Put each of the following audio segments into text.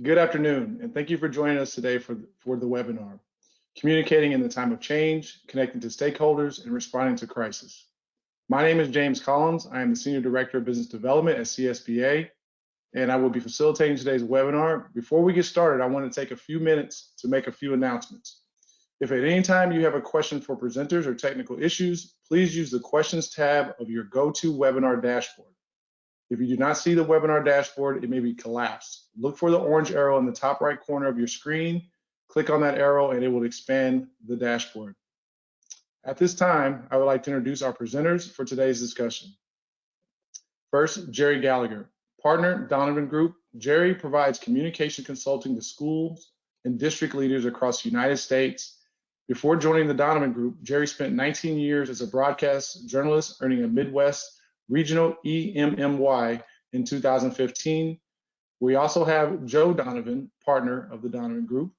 Good afternoon, and thank you for joining us today for the webinar, Communicating in the Time of Change, Connecting to Stakeholders, and Responding to Crisis. My name is James Collins. I am the Senior Director of Business Development at CSBA, and I will be facilitating today's webinar. Before we get started, I want to take a few minutes to make a few announcements. If at any time you have a question for presenters or technical issues, please use the Questions tab of your GoToWebinar dashboard. If you do not see the webinar dashboard, it may be collapsed. Look for the orange arrow in the top right corner of your screen. Click on that arrow and it will expand the dashboard. At this time, I would like to introduce our presenters for today's discussion. First, Jerry Gallagher, partner, Donovan Group. Jerry provides communication consulting to schools and district leaders across the United States. Before joining the Donovan Group, Jerry spent 19 years as a broadcast journalist, earning a Midwest Regional EMMY in 2015. We also have Joe Donovan, partner of the Donovan Group.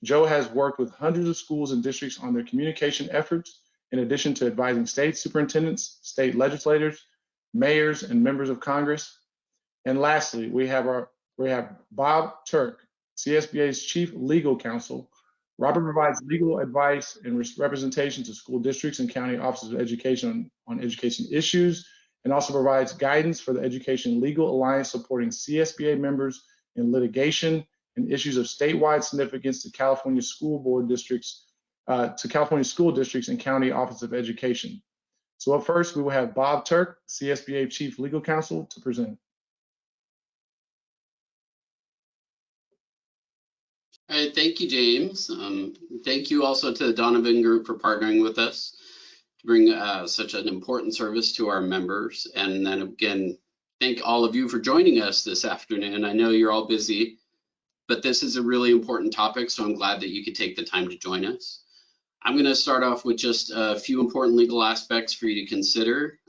Joe has worked with hundreds of schools and districts on their communication efforts, in addition to advising state superintendents, state legislators, mayors, and members of Congress. And lastly, we have Bob Turk, CSBA's Chief Legal Counsel. Robert provides legal advice and representation to school districts and county offices of education on education issues, and also provides guidance for the Education Legal Alliance supporting CSBA members in litigation and issues of statewide significance to California school districts and county office of education. So up first, we will have Bob Turk, CSBA Chief Legal Counsel, to present. All right, thank you, James. Thank you also to the Donovan Group for partnering with us to bring such an important service to our members. And then again, thank all of you for joining us this afternoon. I know you're all busy, but this is a really important topic, so I'm glad that you could take the time to join us. I'm going to start off with just a few important legal aspects for you to consider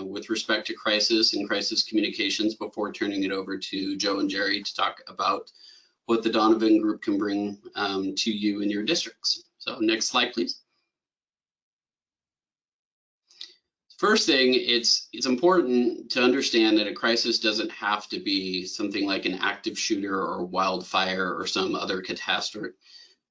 with respect to crisis and crisis communications before turning it over to Joe and Jerry to talk about what the Donovan Group can bring to you in your districts. So next slide, please. First thing, it's important to understand that a crisis doesn't have to be something like an active shooter or wildfire or some other catastrophe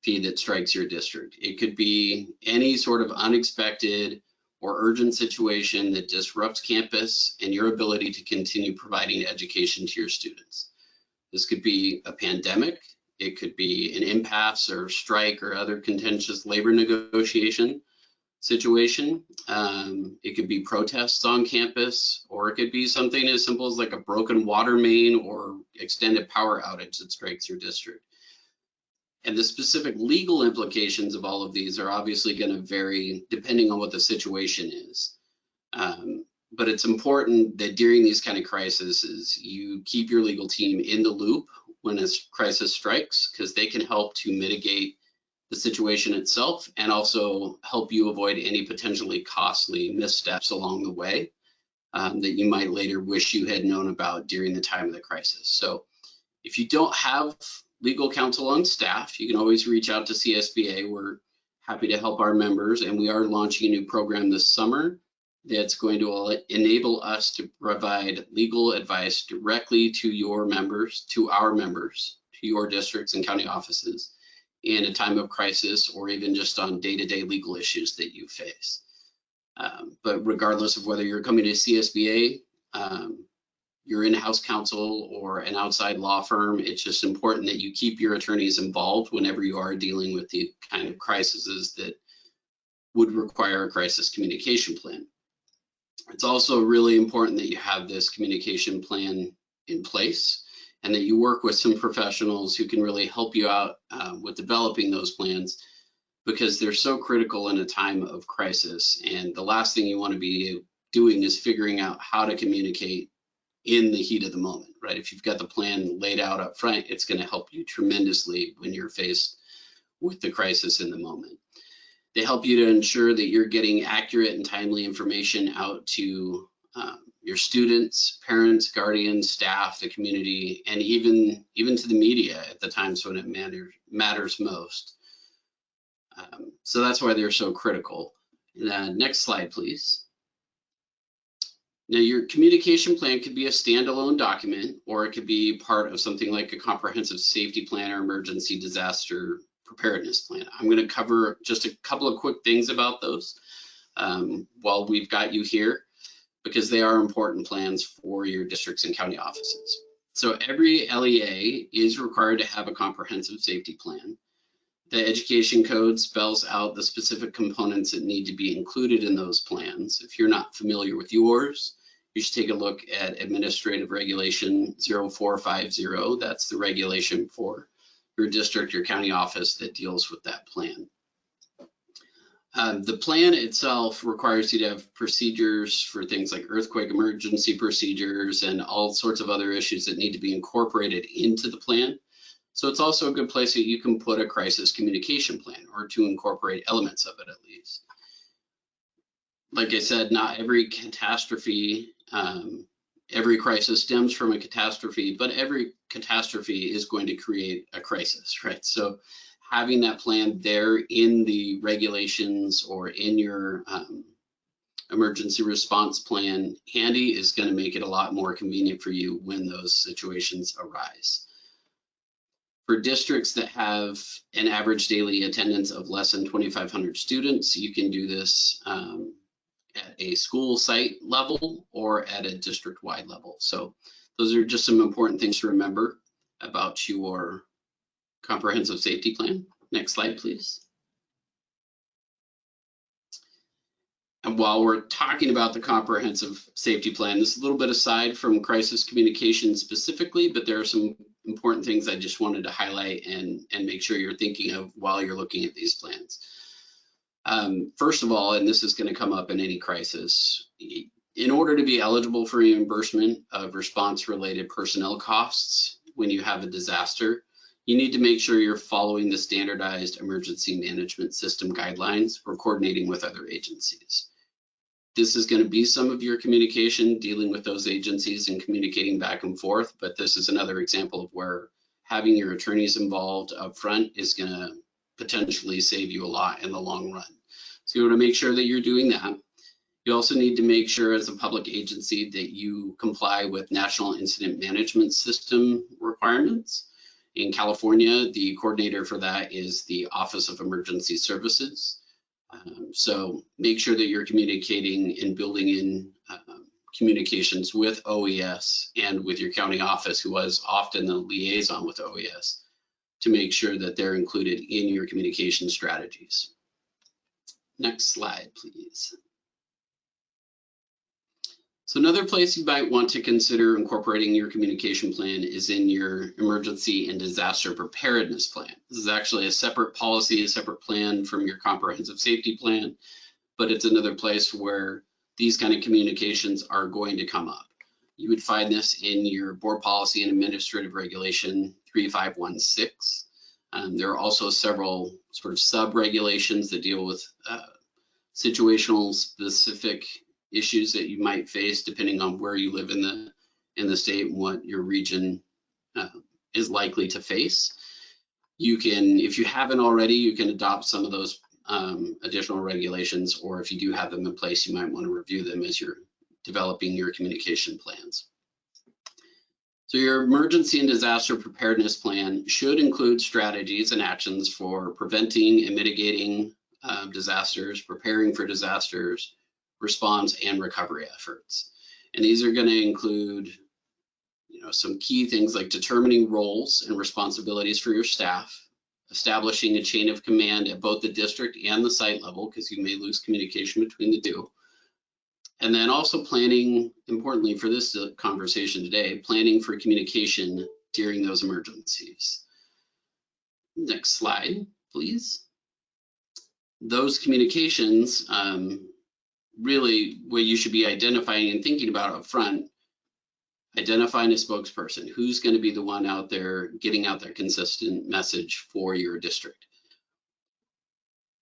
that strikes your district. It could be any sort of unexpected or urgent situation that disrupts campus and your ability to continue providing education to your students. This could be a pandemic, it could be an impasse or strike or other contentious labor negotiation situation. It could be protests on campus, or it could be something as simple as like a broken water main or extended power outage that strikes your district. And the specific legal implications of all of these are obviously going to vary depending on what the situation is. But it's important that during these kind of crises, you keep your legal team in the loop when a crisis strikes, because they can help to mitigate the situation itself and also help you avoid any potentially costly missteps along the way that you might later wish you had known about during the time of the crisis. So if you don't have legal counsel on staff, you can always reach out to CSBA. We're happy to help our members, and we are launching a new program this summer that's going to enable us to provide legal advice directly to your members, to our members, to your districts and county offices in a time of crisis, or even just on day-to-day legal issues that you face. But regardless of whether you're coming to CSBA, your in-house counsel, or an outside law firm, it's just important that you keep your attorneys involved whenever you are dealing with the kind of crises that would require a crisis communication plan. It's also really important that you have this communication plan in place and that you work with some professionals who can really help you out with developing those plans, because they're so critical in a time of crisis. And the last thing you want to be doing is figuring out how to communicate in the heat of the moment, right? If you've got the plan laid out up front, it's going to help you tremendously when you're faced with the crisis in the moment. They help you to ensure that you're getting accurate and timely information out to your students, parents, guardians, staff, the community, and even to the media at the times when it matters most. So that's why they're so critical. Next slide, please. Now, your communication plan could be a standalone document, or it could be part of something like a comprehensive safety plan or emergency disaster preparedness plan. I'm going to cover just a couple of quick things about those while we've got you here, because they are important plans for your districts and county offices. So every LEA is required to have a comprehensive safety plan. The education code spells out the specific components that need to be included in those plans. If you're not familiar with yours, you should take a look at Administrative Regulation 0450. That's the regulation for your district, your county office that deals with that plan. The plan itself requires you to have procedures for things like earthquake emergency procedures and all sorts of other issues that need to be incorporated into the plan. So it's also a good place that you can put a crisis communication plan, or to incorporate elements of it at least. Like I said, not every catastrophe, every crisis stems from a catastrophe, but every catastrophe is going to create a crisis, right? So having that plan there in the regulations or in your emergency response plan handy is going to make it a lot more convenient for you when those situations arise. For districts that have an average daily attendance of less than 2,500 students, you can do this at a school site level or at a district-wide level. So those are just some important things to remember about your comprehensive safety plan. Next slide, please. And while we're talking about the comprehensive safety plan, this is a little bit aside from crisis communication specifically, but there are some important things I just wanted to highlight and make sure you're thinking of while you're looking at these plans. First of all, and this is going to come up in any crisis, in order to be eligible for reimbursement of response-related personnel costs when you have a disaster, you need to make sure you're following the standardized emergency management system guidelines or coordinating with other agencies. This is going to be some of your communication dealing with those agencies and communicating back and forth, but this is another example of where having your attorneys involved up front is going to potentially save you a lot in the long run. So you want to make sure that you're doing that. You also need to make sure as a public agency that you comply with National Incident Management System requirements. In California, the coordinator for that is the Office of Emergency Services. So make sure that you're communicating and building in communications with OES and with your county office, who was often the liaison with OES, to make sure that they're included in your communication strategies. Next slide, please. So another place you might want to consider incorporating your communication plan is in your emergency and disaster preparedness plan. This is actually a separate policy, a separate plan from your comprehensive safety plan, but it's another place where these kind of communications are going to come up. You would find this in your board policy and administrative regulation 3516. There are also several sort of sub-regulations that deal with situational specific issues that you might face depending on where you live in the state and what your region is likely to face. You can, if you haven't already, you can adopt some of those additional regulations, or if you do have them in place, you might want to review them as you're developing your communication plans. So your emergency and disaster preparedness plan should include strategies and actions for preventing and mitigating disasters, preparing for disasters, response and recovery efforts. And these are going to include, some key things like determining roles and responsibilities for your staff, establishing a chain of command at both the district and the site level, because you may lose communication between the two. And then also planning, importantly for this conversation today, planning for communication during those emergencies. Next slide, please. Those communications, really what you should be identifying and thinking about up front, identifying a spokesperson. Who's going to be the one out there getting out that consistent message for your district?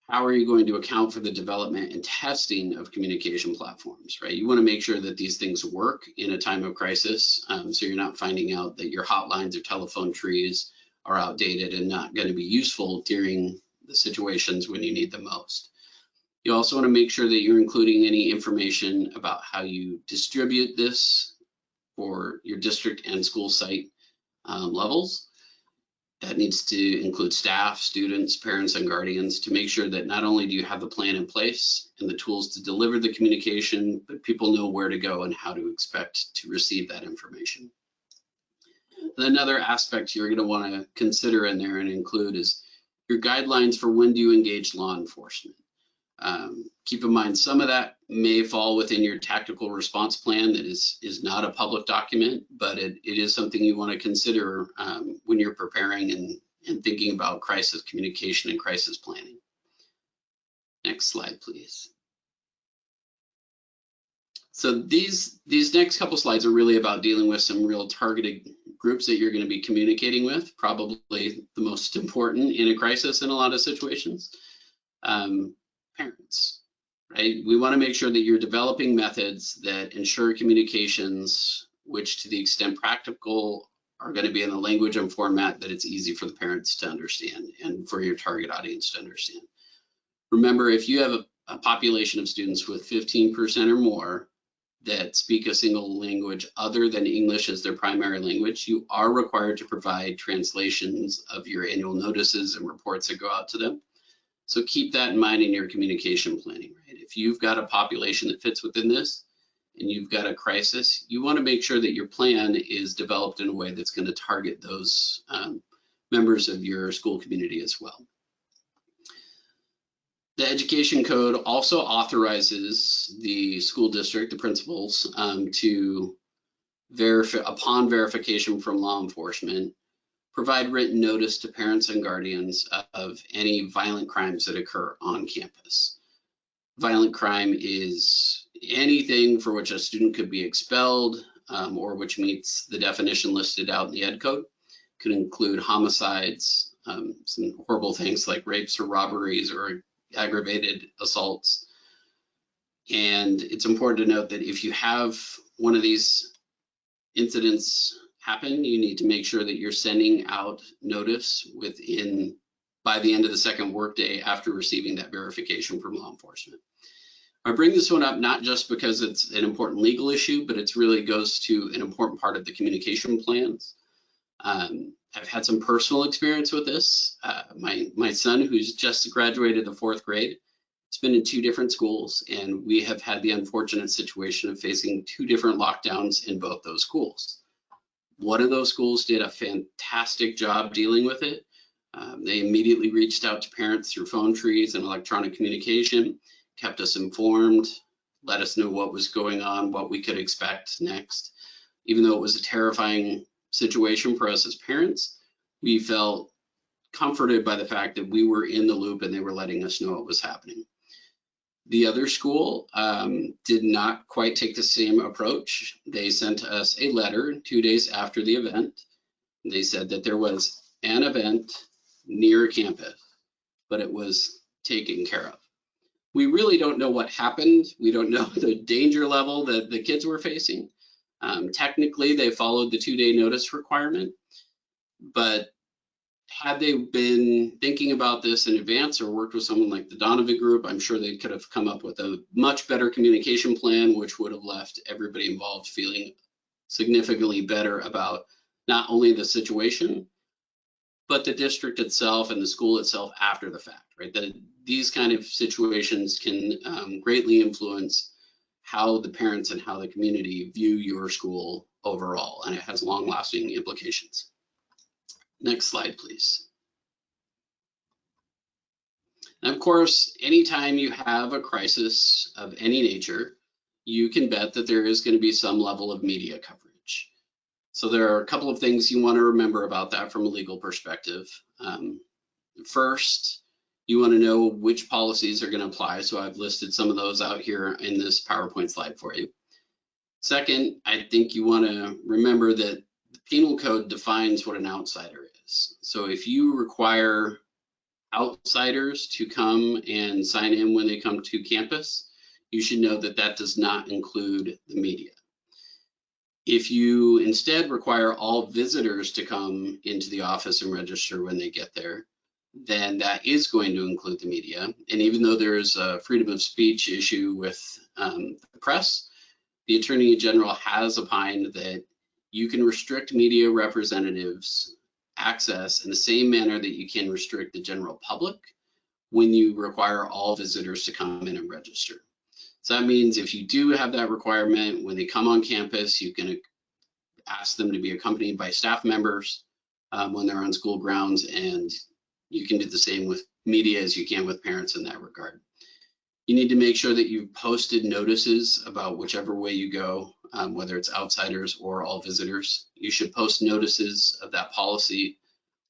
How are you going to account for the development and testing of communication platforms, right? You want to make sure that these things work in a time of crisis, so you're not finding out that your hotlines or telephone trees are outdated and not going to be useful during the situations when you need them most. You also want to make sure that you're including any information about how you distribute this for your district and school site levels. That needs to include staff, students, parents, and guardians to make sure that not only do you have the plan in place and the tools to deliver the communication, but people know where to go and how to expect to receive that information. And another aspect you're going to want to consider in there and include is your guidelines for when do you engage law enforcement. Keep in mind, some of that may fall within your tactical response plan that is not a public document, but it is something you want to consider when you're preparing and thinking about crisis communication and crisis planning. Next slide, please. So these next couple slides are really about dealing with some real targeted groups that you're going to be communicating with, probably the most important in a crisis in a lot of situations. Parents, right? We want to make sure that you're developing methods that ensure communications, which to the extent practical are going to be in a language and format that it's easy for the parents to understand and for your target audience to understand. Remember, if you have a population of students with 15% or more that speak a single language other than English as their primary language, you are required to provide translations of your annual notices and reports that go out to them. So keep that in mind in your communication planning, right? If you've got a population that fits within this and you've got a crisis, you want to make sure that your plan is developed in a way that's going to target those members of your school community as well. The education code also authorizes the school district, the principals, to upon verification from law enforcement, provide written notice to parents and guardians of any violent crimes that occur on campus. Violent crime is anything for which a student could be expelled or which meets the definition listed out in the Ed Code. Could include homicides, some horrible things like rapes or robberies or aggravated assaults. And it's important to note that if you have one of these incidents happen, you need to make sure that you're sending out notice by the end of the second workday after receiving that verification from law enforcement. I bring this one up not just because it's an important legal issue, but it really goes to an important part of the communication plans. I've had some personal experience with this. My son, who's just graduated the 4th grade, has been in 2 different schools, and we have had the unfortunate situation of facing 2 different lockdowns in both those schools. One of those schools did a fantastic job dealing with it. They immediately reached out to parents through phone trees and electronic communication, kept us informed, let us know what was going on, what we could expect next. Even though it was a terrifying situation for us as parents, we felt comforted by the fact that we were in the loop and they were letting us know what was happening. The other school did not quite take the same approach. They sent us a letter 2 days after the event. They said that there was an event near campus, but it was taken care of. We really don't know what happened. We don't know the danger level that the kids were facing. Technically, they followed the 2-day notice requirement, but had they been thinking about this in advance or worked with someone like the Donovan Group, I'm sure they could have come up with a much better communication plan, which would have left everybody involved feeling significantly better about not only the situation, but the district itself and the school itself after the fact, right? That these kind of situations can greatly influence how the parents and how the community view your school overall, and it has long-lasting implications. Next slide, please. And of course, anytime you have a crisis of any nature, you can bet that there is going to be some level of media coverage. So there are a couple of things you want to remember about that from a legal perspective. First, you want to know which policies are going to apply. So I've listed some of those out here in this PowerPoint slide for you. Second, I think you want to remember that the penal code defines what an outsider is. So if you require outsiders to come and sign in when they come to campus, you should know that that does not include the media. If you instead require all visitors to come into the office and register when they get there, then that is going to include the media. And even though there is a freedom of speech issue with the press, the Attorney General has opined that you can restrict media representatives' access in the same manner that you can restrict the general public when you require all visitors to come in and register. So that means if you do have that requirement, when they come on campus, you can ask them to be accompanied by staff members when they're on school grounds, and you can do the same with media as you can with parents in that regard. You need to make sure that you've posted notices about whichever way you go, whether it's outsiders or all visitors. You should post notices of that policy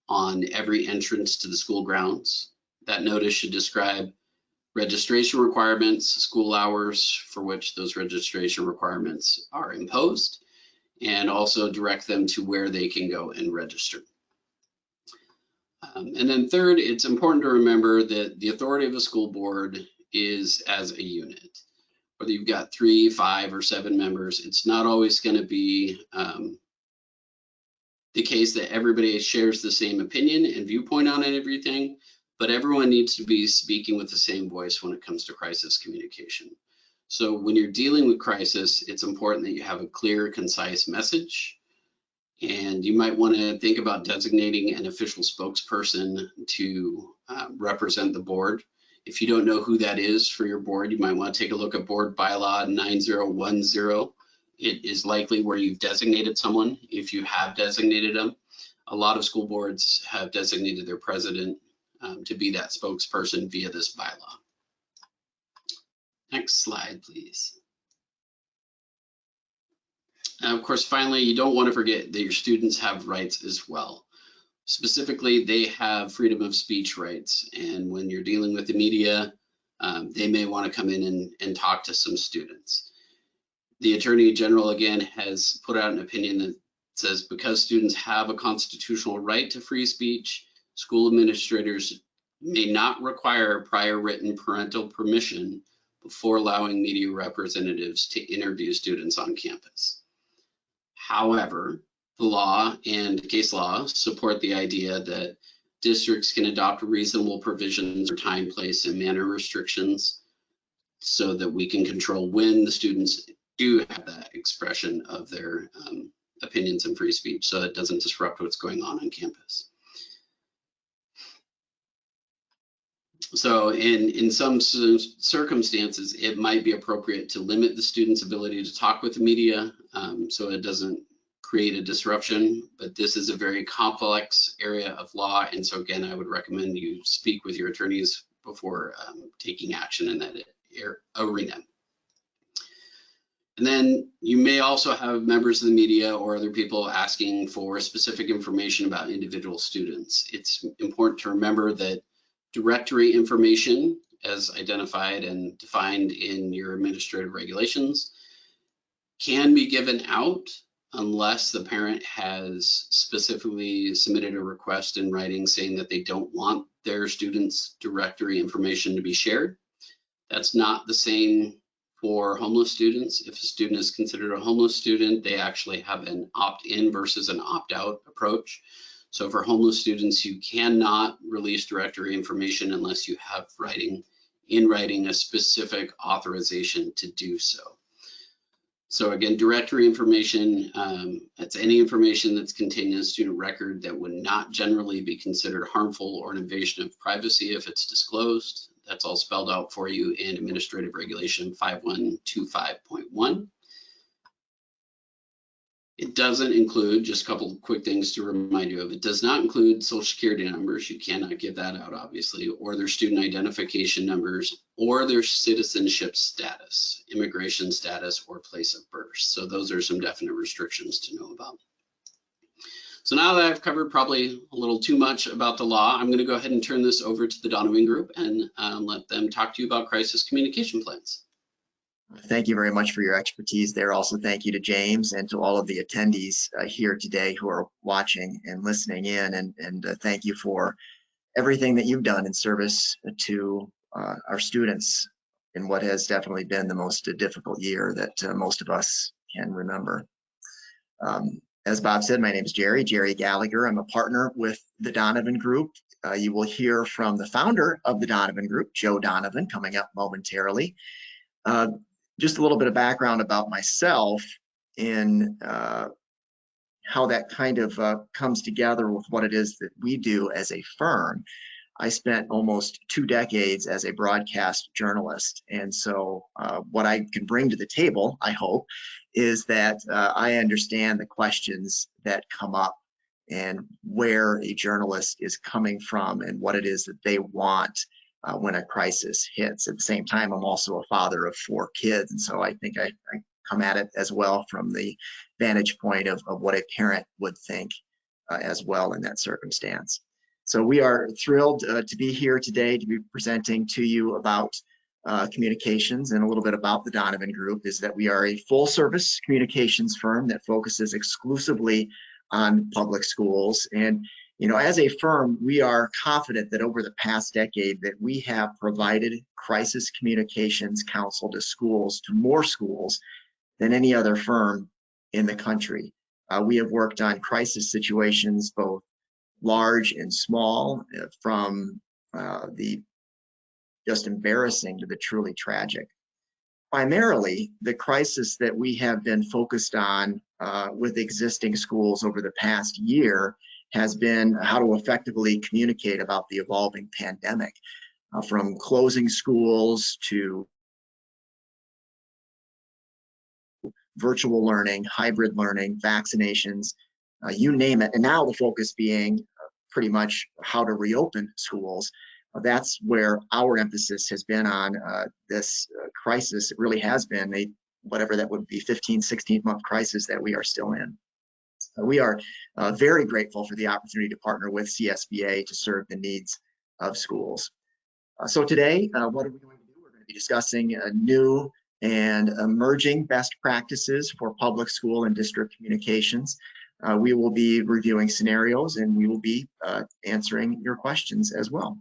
on every entrance to the school grounds. That notice should describe registration requirements, school hours for which those registration requirements are imposed, and also direct them to where they can go and register. And then third, it's important to remember that the authority of a school board is as a unit. Whether you've got 3, 5, or 7 members, it's not always going to be the case that everybody shares the same opinion and viewpoint on everything, but everyone needs to be speaking with the same voice when it comes to crisis communication. So when you're dealing with crisis, it's important that you have a clear, concise message. And you might want to think about designating an official spokesperson to represent the board. If you don't know who that is for your board, you might want to take a look at Board Bylaw 9010. It is likely where you've designated someone, if you have designated them. A lot of school boards have designated their president to be that spokesperson via this bylaw. Next slide, please. And of course, finally, you don't want to forget that your students have rights as well. Specifically, they have freedom of speech rights. And when you're dealing with the media, they may want to come in and talk to some students. The Attorney General, again, has put out an opinion that says because students have a constitutional right to free speech, school administrators may not require prior written parental permission before allowing media representatives to interview students on campus. However, the law and case law support the idea that districts can adopt reasonable provisions for time, place, and manner restrictions so that we can control when the students do have that expression of their opinions and free speech, so it doesn't disrupt what's going on campus. So in some circumstances, it might be appropriate to limit the student's ability to talk with the media so it doesn't create a disruption, but this is a very complex area of law. And so again, I would recommend you speak with your attorneys before taking action in that arena. And then you may also have members of the media or other people asking for specific information about individual students. It's important to remember that directory information, as identified and defined in your administrative regulations, can be given out unless the parent has specifically submitted a request in writing saying that they don't want their students' directory information to be shared. That's not the same for homeless students. If a student is considered a homeless student, they actually have an opt-in versus an opt-out approach. So for homeless students, you cannot release directory information unless you have in writing a specific authorization to do so. So again, directory information, that's any information that's contained in a student record that would not generally be considered harmful or an invasion of privacy if it's disclosed. That's all spelled out for you in Administrative Regulation 5125.1. It doesn't include, just a couple of quick things to remind you of, it does not include social security numbers. You cannot give that out, obviously, or their student identification numbers, or their citizenship status, immigration status, or place of birth. So those are some definite restrictions to know about. So now that I've covered probably a little too much about the law, I'm going to go ahead and turn this over to the Donovan Group and let them talk to you about crisis communication plans. Thank you very much for your expertise there. Also, thank you to James and to all of the attendees here today who are watching and listening in. And thank you for everything that you've done in service to our students in what has definitely been the most difficult year that most of us can remember. As Bob said, my name is Jerry Gallagher. I'm a partner with the Donovan Group. You will hear from the founder of the Donovan Group, Joe Donovan, coming up momentarily. Just a little bit of background about myself in how that kind of comes together with what it is that we do as a firm. I spent almost 2 decades as a broadcast journalist. And so what I can bring to the table, I hope, is that I understand the questions that come up and where a journalist is coming from and what it is that they want when a crisis hits. At the same time, I'm also a father of 4 kids. And so I think I come at it as well from the vantage point of what a parent would think as well in that circumstance. So we are thrilled to be here today to be presenting to you about communications, and a little bit about the Donovan Group is that we are a full service communications firm that focuses exclusively on public schools. And as a firm, we are confident that over the past decade that we have provided crisis communications counsel to schools, to more schools than any other firm in the country. We have worked on crisis situations, both large and small, from the just embarrassing to the truly tragic. Primarily, the crisis that we have been focused on with existing schools over the past year has been how to effectively communicate about the evolving pandemic, from closing schools to virtual learning, hybrid learning, vaccinations, you name it. And now the focus being pretty much how to reopen schools. That's where our emphasis has been on this crisis. It really has been a, whatever that would be, 15, 16-month crisis that we are still in. We are very grateful for the opportunity to partner with CSBA to serve the needs of schools. So today, what are we going to do? We're going to be discussing new and emerging best practices for public school and district communications. We will be reviewing scenarios, and we will be answering your questions as well.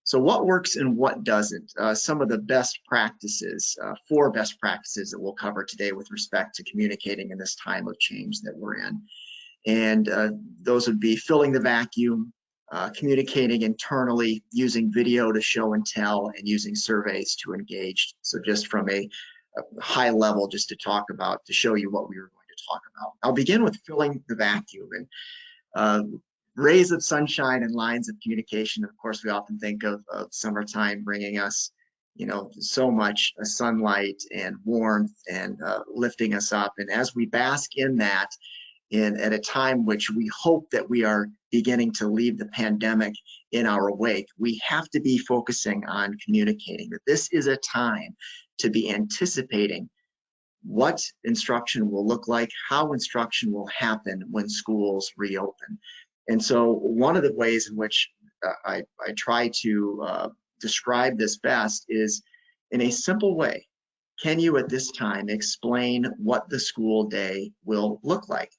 So what works and what doesn't? Some of the best practices, 4 best practices that we'll cover today with respect to communicating in this time of change that we're in. And those would be filling the vacuum, communicating internally, using video to show and tell, and using surveys to engage. So just from a high level, just to talk about, to show you what we were going to talk about. I'll begin with filling the vacuum. And rays of sunshine and lines of communication. Of course, we often think of summertime bringing us, so much sunlight and warmth and lifting us up. And as we bask in that, at a time which we hope that we are beginning to leave the pandemic in our wake, we have to be focusing on communicating that this is a time to be anticipating what instruction will look like, how instruction will happen when schools reopen. And so one of the ways in which I try to describe this best is in a simple way. Can you at this time explain what the school day will look like?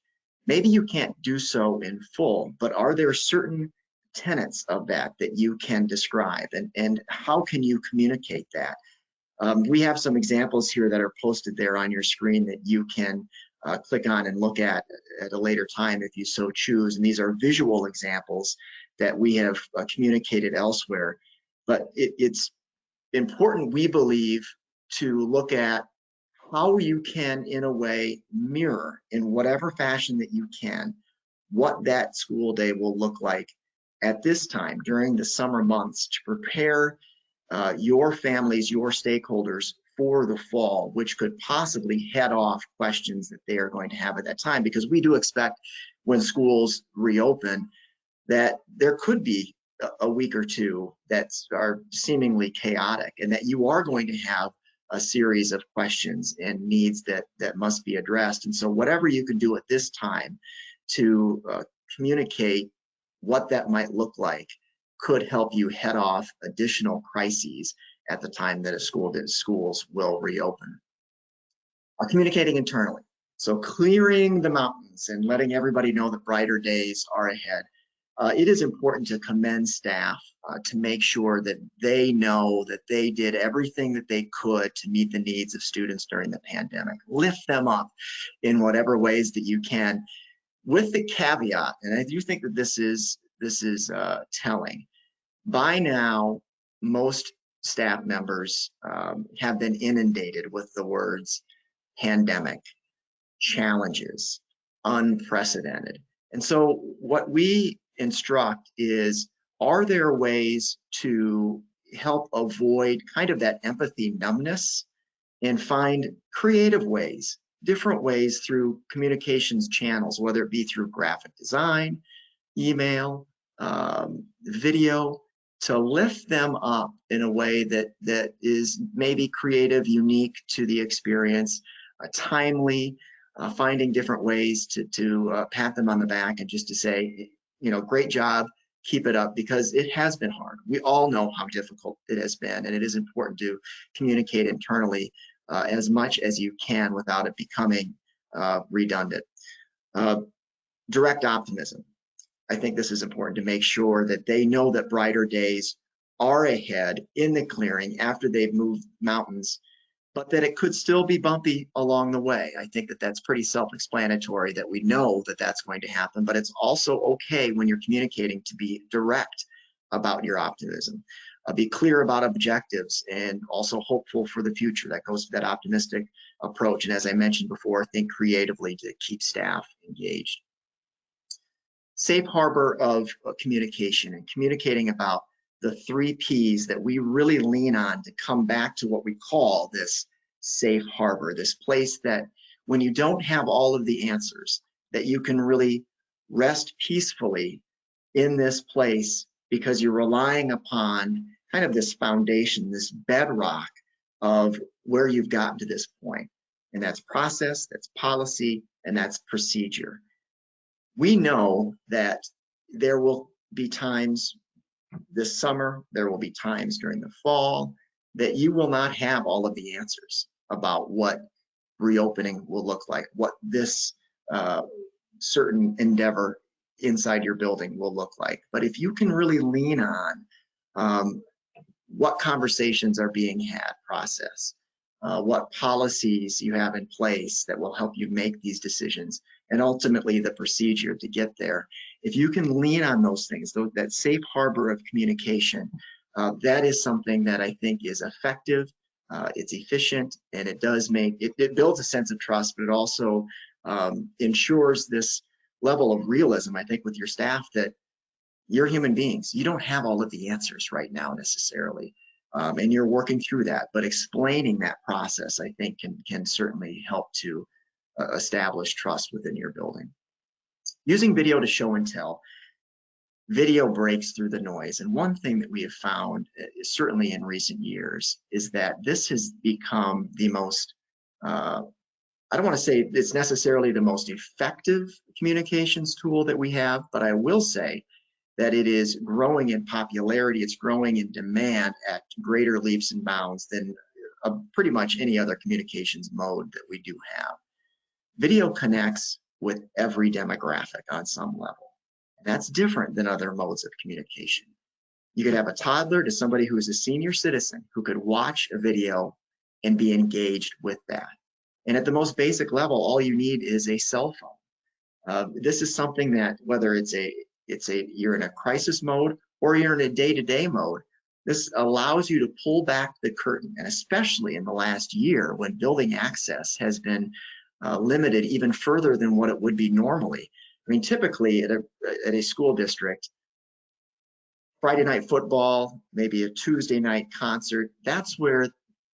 Maybe you can't do so in full, but are there certain tenets of that you can describe, and how can you communicate that? We have some examples here that are posted there on your screen that you can click on and look at a later time if you so choose. And these are visual examples that we have communicated elsewhere. But it's important, we believe, to look at how you can, in a way, mirror in whatever fashion that you can what that school day will look like at this time during the summer months to prepare your families, your stakeholders for the fall, which could possibly head off questions that they are going to have at that time. Because we do expect when schools reopen that there could be a week or 2 that are seemingly chaotic, and that you are going to have a series of questions and needs that must be addressed. And so whatever you can do at this time to communicate what that might look like could help you head off additional crises at the time that schools will reopen. Communicating internally. So clearing the mountains and letting everybody know that brighter days are ahead. it is important to commend staff to make sure that they know that they did everything that they could to meet the needs of students during the pandemic. Lift them up in whatever ways that you can, with the caveat, and I do think that this is telling. By now, most staff members have been inundated with the words pandemic, challenges, unprecedented. And so what we instruct is, are there ways to help avoid kind of that empathy numbness and find creative ways, different ways through communications channels, whether it be through graphic design, email, video, to lift them up in a way that is maybe creative, unique to the experience, timely, finding different ways to pat them on the back and just to say, great job, keep it up, because it has been hard. We all know how difficult it has been, and it is important to communicate internally as much as you can without it becoming redundant. Direct optimism. I think this is important to make sure that they know that brighter days are ahead in the clearing after they've moved mountains, but that it could still be bumpy along the way. I think that that's pretty self-explanatory, that we know that that's going to happen, but it's also okay when you're communicating to be direct about your optimism. Be clear about objectives and also hopeful for the future. That goes to that optimistic approach. And as I mentioned before, think creatively to keep staff engaged. Safe harbor of communication, and communicating about the 3 Ps that we really lean on to come back to what we call this safe harbor, this place that when you don't have all of the answers, that you can really rest peacefully in this place, because you're relying upon kind of this foundation, this bedrock of where you've gotten to this point. And that's process, that's policy, and that's procedure. We know that there will be times this summer, there will be times during the fall, that you will not have all of the answers about what reopening will look like, what this certain endeavor inside your building will look like. But if you can really lean on what conversations are being had, process, what policies you have in place that will help you make these decisions, and ultimately the procedure to get there. If you can lean on those things, that safe harbor of communication, that is something that I think is effective, it's efficient, and it does make, it builds a sense of trust, but it also ensures this level of realism, I think, with your staff, that you're human beings. You don't have all of the answers right now necessarily. And you're working through that, but explaining that process, I think, can certainly help to establish trust within your building. Using video to show and tell. Video breaks through the noise. And one thing that we have found, certainly in recent years, is that this has become the most, I don't want to say it's necessarily the most effective communications tool that we have, but I will say that it is growing in popularity, it's growing in demand at greater leaps and bounds than pretty much any other communications mode that we do have. Video connects with every demographic on some level. That's different than other modes of communication. You could have a toddler to somebody who is a senior citizen who could watch a video and be engaged with that. And at the most basic level, all you need is a cell phone. This is something that, whether you're in a crisis mode or you're in a day-to-day mode, this allows you to pull back the curtain. And especially in the last year, when building access has been limited even further than what it would be normally. I mean, typically at a school district, Friday night football, maybe a Tuesday night concert, that's where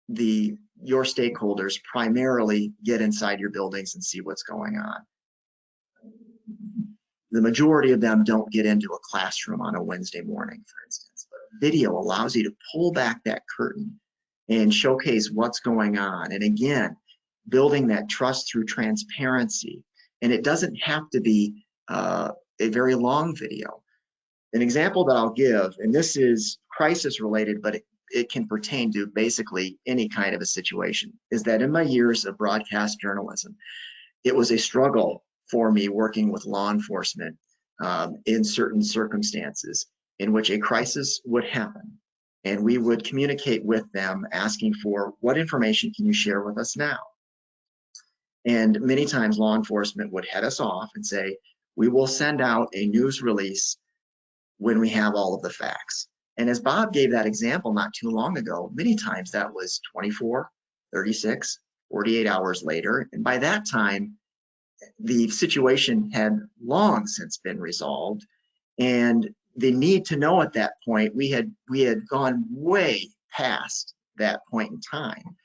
your stakeholders primarily get inside your buildings and see what's going on. The majority of them don't get into a classroom on a Wednesday morning, for instance. But video allows you to pull back that curtain and showcase what's going on. And again, building that trust through transparency. And it doesn't have to be a very long video. An example that I'll give, and this is crisis related, but it can pertain to basically any kind of a situation, is that in my years of broadcast journalism, it was a struggle for me working with law enforcement in certain circumstances in which a crisis would happen. And we would communicate with them asking for, what information can you share with us now? And many times law enforcement would head us off and say, we will send out a news release when we have all of the facts. And as Bob gave that example not too long ago, many times that was 24, 36, 48 hours later. And by that time, the situation had long since been resolved. And the need to know at that point, we had gone way past that point in time.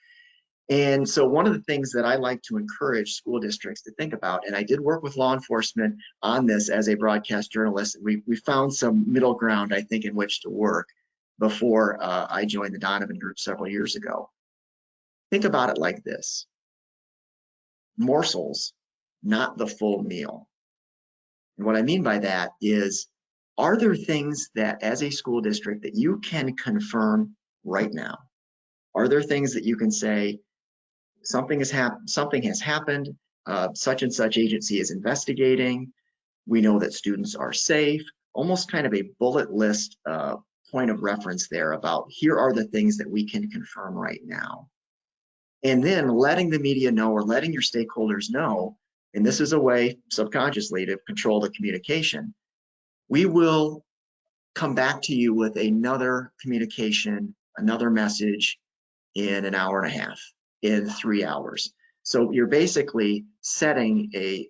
And so one of the things that I like to encourage school districts to think about, and I did work with law enforcement on this as a broadcast journalist, we found some middle ground, I think, in which to work before I joined the Donovan Group several years ago. Think about it like this: morsels, not the full meal. And what I mean by that is, are there things that as a school district that you can confirm right now? Are there things that you can say, something has happened, such and such agency is investigating, we know that students are safe, almost kind of a bullet list point of reference there about, here are the things that we can confirm right now. And then letting the media know, or letting your stakeholders know, and this is a way subconsciously to control the communication, we will come back to you with another communication, another message in an hour and a half, in 3 hours. So you're basically setting a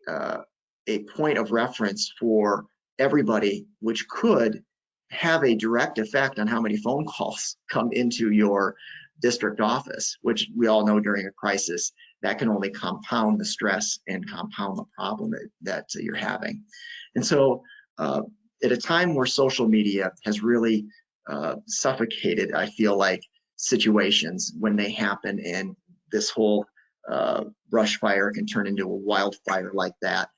point of reference for everybody, which could have a direct effect on how many phone calls come into your district office, which we all know during a crisis, that can only compound the stress and compound the problem that you're having. And so at a time where social media has really suffocated, I feel like, situations when they happen, and this whole brush fire can turn into a wildfire like that.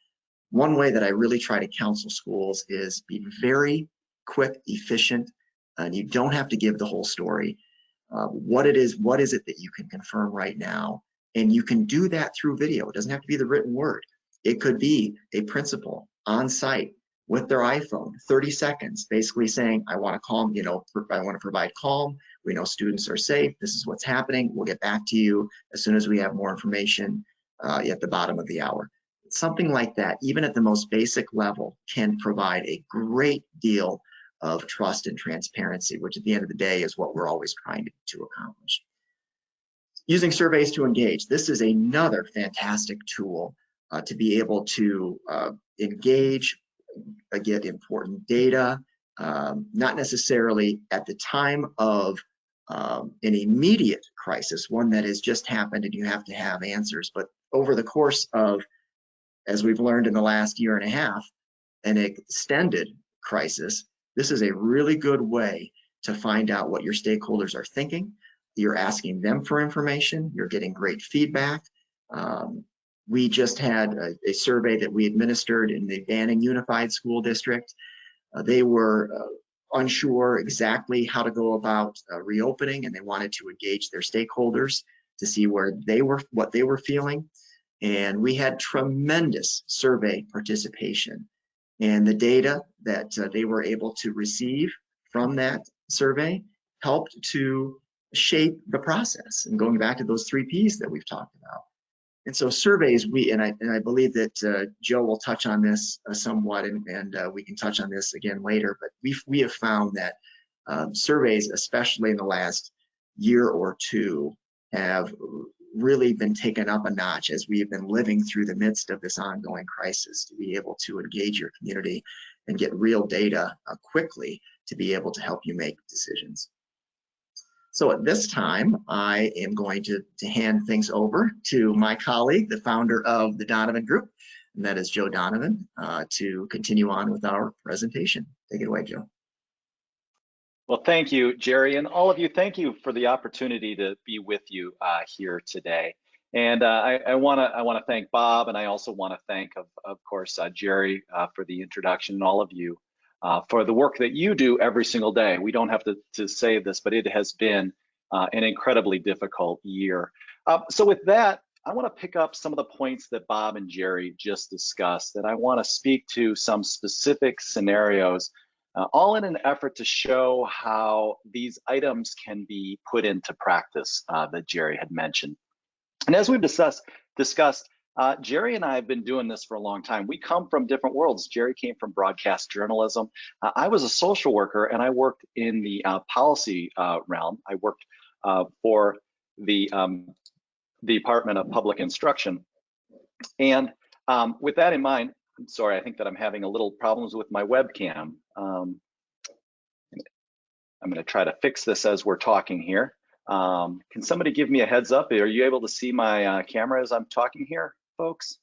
One way that I really try to counsel schools is be very quick, efficient, and you don't have to give the whole story. What is it that you can confirm right now? And you can do that through video. It doesn't have to be the written word. It could be a principal on site with their iPhone, 30 seconds, basically saying, I want to calm, I want to provide calm. We know students are safe. This is what's happening. We'll get back to you as soon as we have more information at the bottom of the hour. Something like that, even at the most basic level, can provide a great deal of trust and transparency, which at the end of the day is what we're always trying to accomplish. Using surveys to engage. This is another fantastic tool to be able to engage, get important data, not necessarily at the time of an immediate crisis, one that has just happened and you have to have answers, but over the course of, as we've learned in the last year and a half, an extended crisis. This is a really good way to find out what your stakeholders are thinking. You're asking them for information. You're getting great feedback. We just had a survey that we administered in the Banning Unified School District. They were unsure exactly how to go about reopening, and they wanted to engage their stakeholders to see what they were feeling. And we had tremendous survey participation. And the data that they were able to receive from that survey helped to shape the process. And going back to those 3 Ps that we've talked about. And so surveys, and I believe that Joe will touch on this somewhat, and we can touch on this again later, but we have found that surveys, especially in the last year or two, have really been taken up a notch as we have been living through the midst of this ongoing crisis, to be able to engage your community and get real data quickly to be able to help you make decisions. So at this time, I am going to hand things over to my colleague, the founder of the Donovan Group, and that is Joe Donovan, to continue on with our presentation. Take it away, Joe. Well, thank you, Jerry, and all of you. Thank you for the opportunity to be with you here today. And I want to thank Bob, and I also want to thank, of course, Jerry for the introduction, and all of you for the work that you do every single day. We don't have to say this, but it has been an incredibly difficult year. So with that, I want to pick up some of the points that Bob and Jerry just discussed, and I want to speak to some specific scenarios, all in an effort to show how these items can be put into practice that Jerry had mentioned. And as we've discussed, Jerry and I have been doing this for a long time. We come from different worlds. Jerry came from broadcast journalism. I was a social worker, and I worked in the policy realm. I worked for the Department of Public Instruction. And with that in mind, I'm sorry, I think that I'm having a little problems with my webcam. I'm going to try to fix this as we're talking here. Can somebody give me a heads up? Are you able to see my camera as I'm talking here, folks?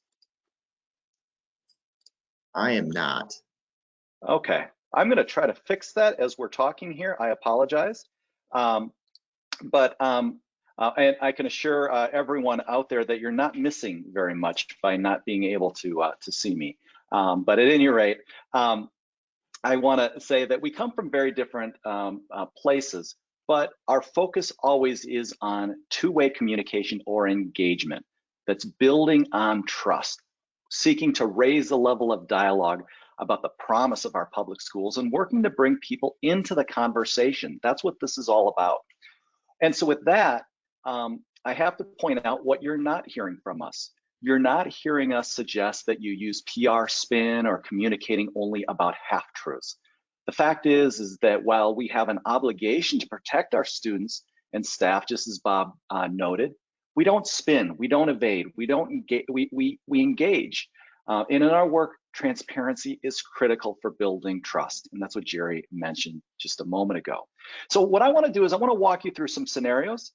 I am not. Okay, I'm going to try to fix that as we're talking here. I apologize. And I can assure everyone out there that you're not missing very much by not being able to see me. But at any rate, I want to say that we come from very different places, but our focus always is on two-way communication or engagement that's building on trust, seeking to raise the level of dialogue about the promise of our public schools and working to bring people into the conversation. That's what this is all about. And so with that, I have to point out what you're not hearing from us. You're not hearing us suggest that you use PR spin or communicating only about half-truths. The fact is that while we have an obligation to protect our students and staff, just as Bob noted, we don't spin, we don't evade, we don't engage, we engage. And in our work, transparency is critical for building trust. And that's what Jerry mentioned just a moment ago. So what I want to do is I want to walk you through some scenarios.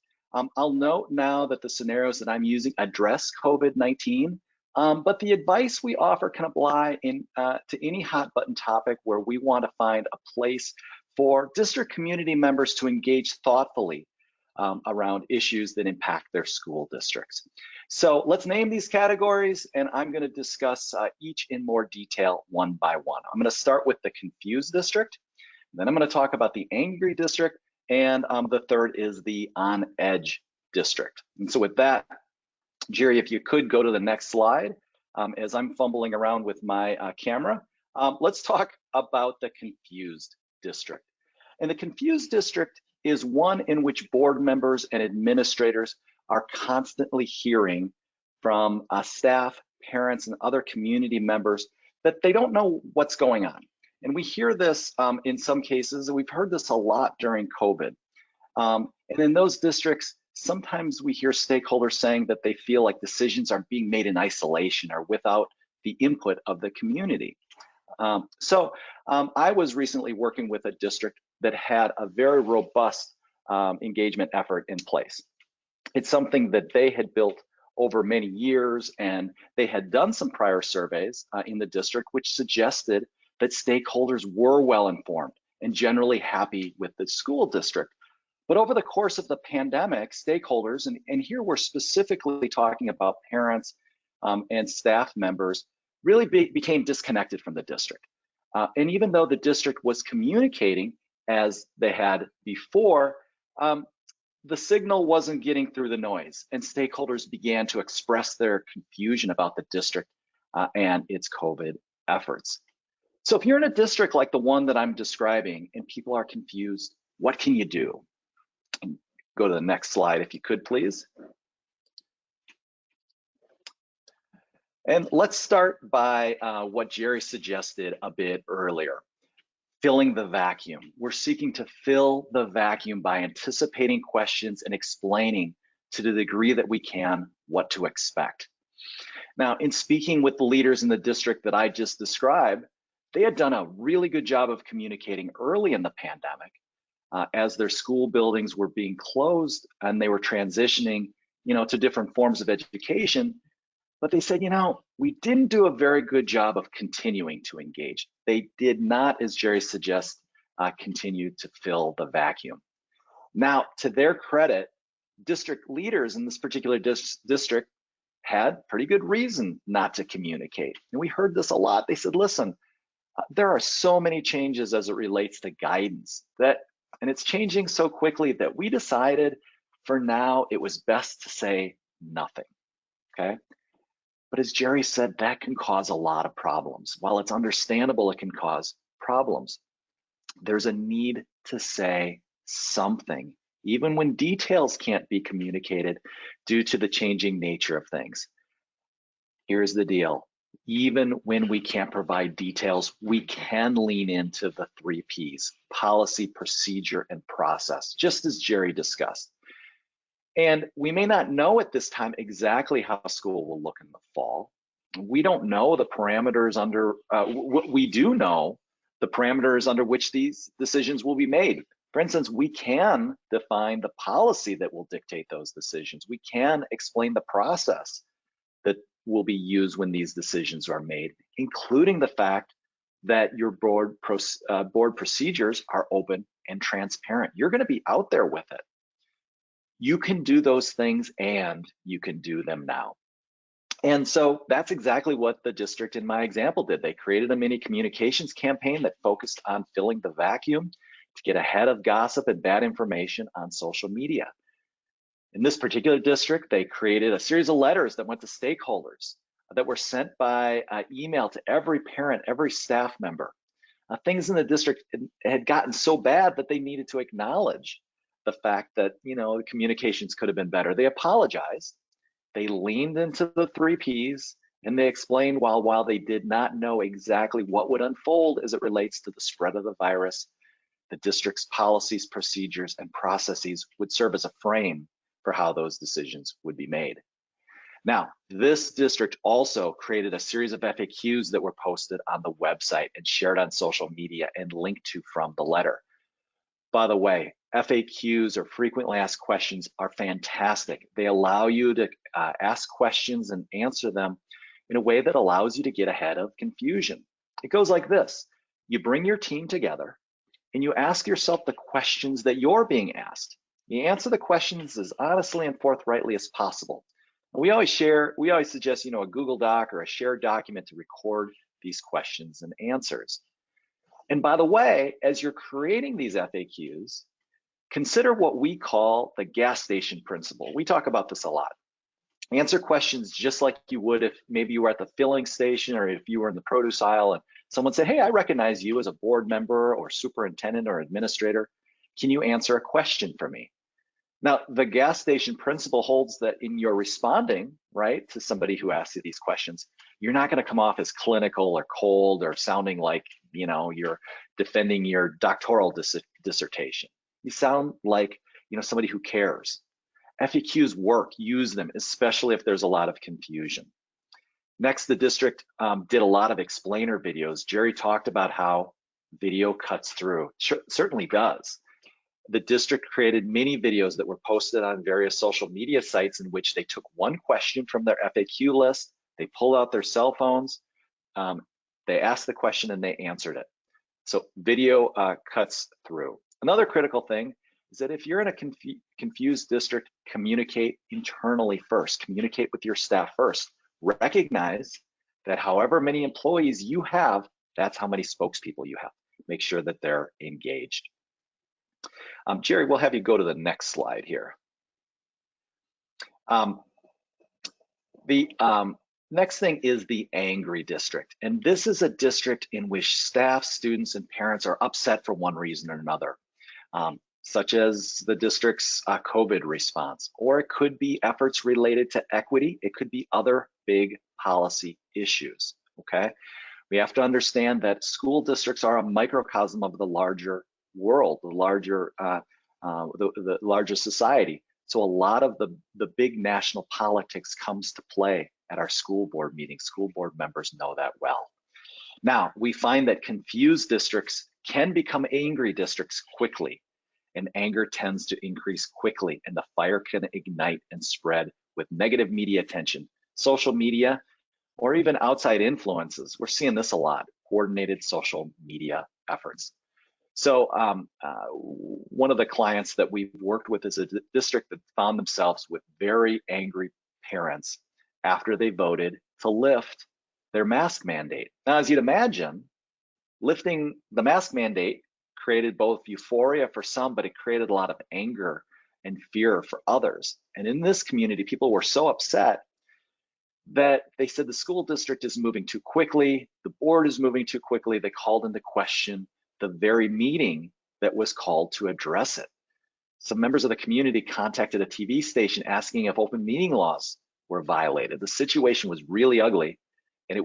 I'll note now that the scenarios that I'm using address COVID-19, but the advice we offer can apply to any hot button topic where we want to find a place for district community members to engage thoughtfully around issues that impact their school districts. So let's name these categories, and I'm going to discuss each in more detail one by one. I'm going to start with the confused district, then I'm going to talk about the angry district, and the third is the on edge district. And so with that, Jerry, if you could go to the next slide, as I'm fumbling around with my camera, let's talk about the confused district. And the confused district is one in which board members and administrators are constantly hearing from staff, parents, and other community members that they don't know what's going on. And we hear this in some cases, and we've heard this a lot during COVID. And in those districts, sometimes we hear stakeholders saying that they feel like decisions are being made in isolation or without the input of the community. I was recently working with a district that had a very robust engagement effort in place. It's something that they had built over many years, and they had done some prior surveys in the district which suggested that stakeholders were well informed and generally happy with the school district. But over the course of the pandemic, stakeholders, and here we're specifically talking about parents and staff members, really became disconnected from the district. And even though the district was communicating as they had before, the signal wasn't getting through the noise, and stakeholders began to express their confusion about the district and its COVID efforts. So if you're in a district like the one that I'm describing and people are confused, what can you do? And go to the next slide if you could, please. And let's start by what Jerry suggested a bit earlier, filling the vacuum. We're seeking to fill the vacuum by anticipating questions and explaining to the degree that we can what to expect. Now, in speaking with the leaders in the district that I just described, they had done a really good job of communicating early in the pandemic as their school buildings were being closed and they were transitioning, to different forms of education. But they said, we didn't do a very good job of continuing to engage. They did not, as Jerry suggests, continue to fill the vacuum. Now, to their credit, district leaders in this particular district had pretty good reason not to communicate. And we heard this a lot. They said, listen, there are so many changes as it relates to guidance and it's changing so quickly that we decided for now it was best to say nothing. okay? But as Jerry said, that can cause a lot of problems. While it's understandable it can cause problems, there's a need to say something, even when details can't be communicated due to the changing nature of things. Here's the deal. Even when we can't provide details, we can lean into the 3 Ps: policy, procedure, and process, just as Jerry discussed. And we may not know at this time exactly how school will look in the fall. We don't know the parameters under, we do know the parameters under which these decisions will be made. For instance, we can define the policy that will dictate those decisions. We can explain the process that will be used when these decisions are made, including the fact that your board procedures are open and transparent. You're going to be out there with it. You can do those things and you can do them now. And so that's exactly what the district in my example did. They created a mini communications campaign that focused on filling the vacuum to get ahead of gossip and bad information on social media. In this particular district, they created a series of letters that went to stakeholders that were sent by email to every parent, every staff member. Things in the district had gotten so bad that they needed to acknowledge the fact that, the communications could have been better. They apologized. They leaned into the 3 Ps, and they explained while they did not know exactly what would unfold as it relates to the spread of the virus, the district's policies, procedures, and processes would serve as a frame for how those decisions would be made. Now, this district also created a series of FAQs that were posted on the website and shared on social media and linked to from the letter. By the way, FAQs, or frequently asked questions, are fantastic. They allow you to ask questions and answer them in a way that allows you to get ahead of confusion. It goes like this. You bring your team together and you ask yourself the questions that you're being asked. You answer the questions as honestly and forthrightly as possible. And we always suggest, a Google Doc or a shared document to record these questions and answers. And by the way, as you're creating these FAQs, consider what we call the gas station principle. We talk about this a lot. Answer questions just like you would if maybe you were at the filling station or if you were in the produce aisle and someone said, hey, I recognize you as a board member or superintendent or administrator. Can you answer a question for me? Now, the gas station principle holds that in your responding, right, to somebody who asks you these questions, you're not going to come off as clinical or cold or sounding like, you're defending your doctoral dissertation. You sound like, somebody who cares. FAQs work, use them, especially if there's a lot of confusion. Next, the district did a lot of explainer videos. Jerry talked about how video cuts through. Certainly does. The district created many videos that were posted on various social media sites in which they took one question from their FAQ list, they pulled out their cell phones, they asked the question and they answered it. So video cuts through. Another critical thing is that if you're in a confused district, communicate internally first, communicate with your staff first. Recognize that however many employees you have, that's how many spokespeople you have. Make sure that they're engaged. Jerry, we'll have you go to the next slide here. The next thing is the angry district. And this is a district in which staff, students, and parents are upset for one reason or another, such as the district's COVID response, or it could be efforts related to equity. It could be other big policy issues, okay? We have to understand that school districts are a microcosm of the larger world, the larger society. So a lot of the big national politics comes to play at our school board meetings. School board members know that well. Now, we find that confused districts can become angry districts quickly, and anger tends to increase quickly, and the fire can ignite and spread with negative media attention, social media, or even outside influences. We're seeing this a lot, coordinated social media efforts. So one of the clients that we've worked with is a district that found themselves with very angry parents after they voted to lift their mask mandate. Now, as you'd imagine, lifting the mask mandate created both euphoria for some, but it created a lot of anger and fear for others. And in this community, people were so upset that they said the school district is moving too quickly, the board is moving too quickly. They called into question the very meeting that was called to address it. Some members of the community contacted a TV station asking if open meeting laws were violated. The situation was really ugly, and it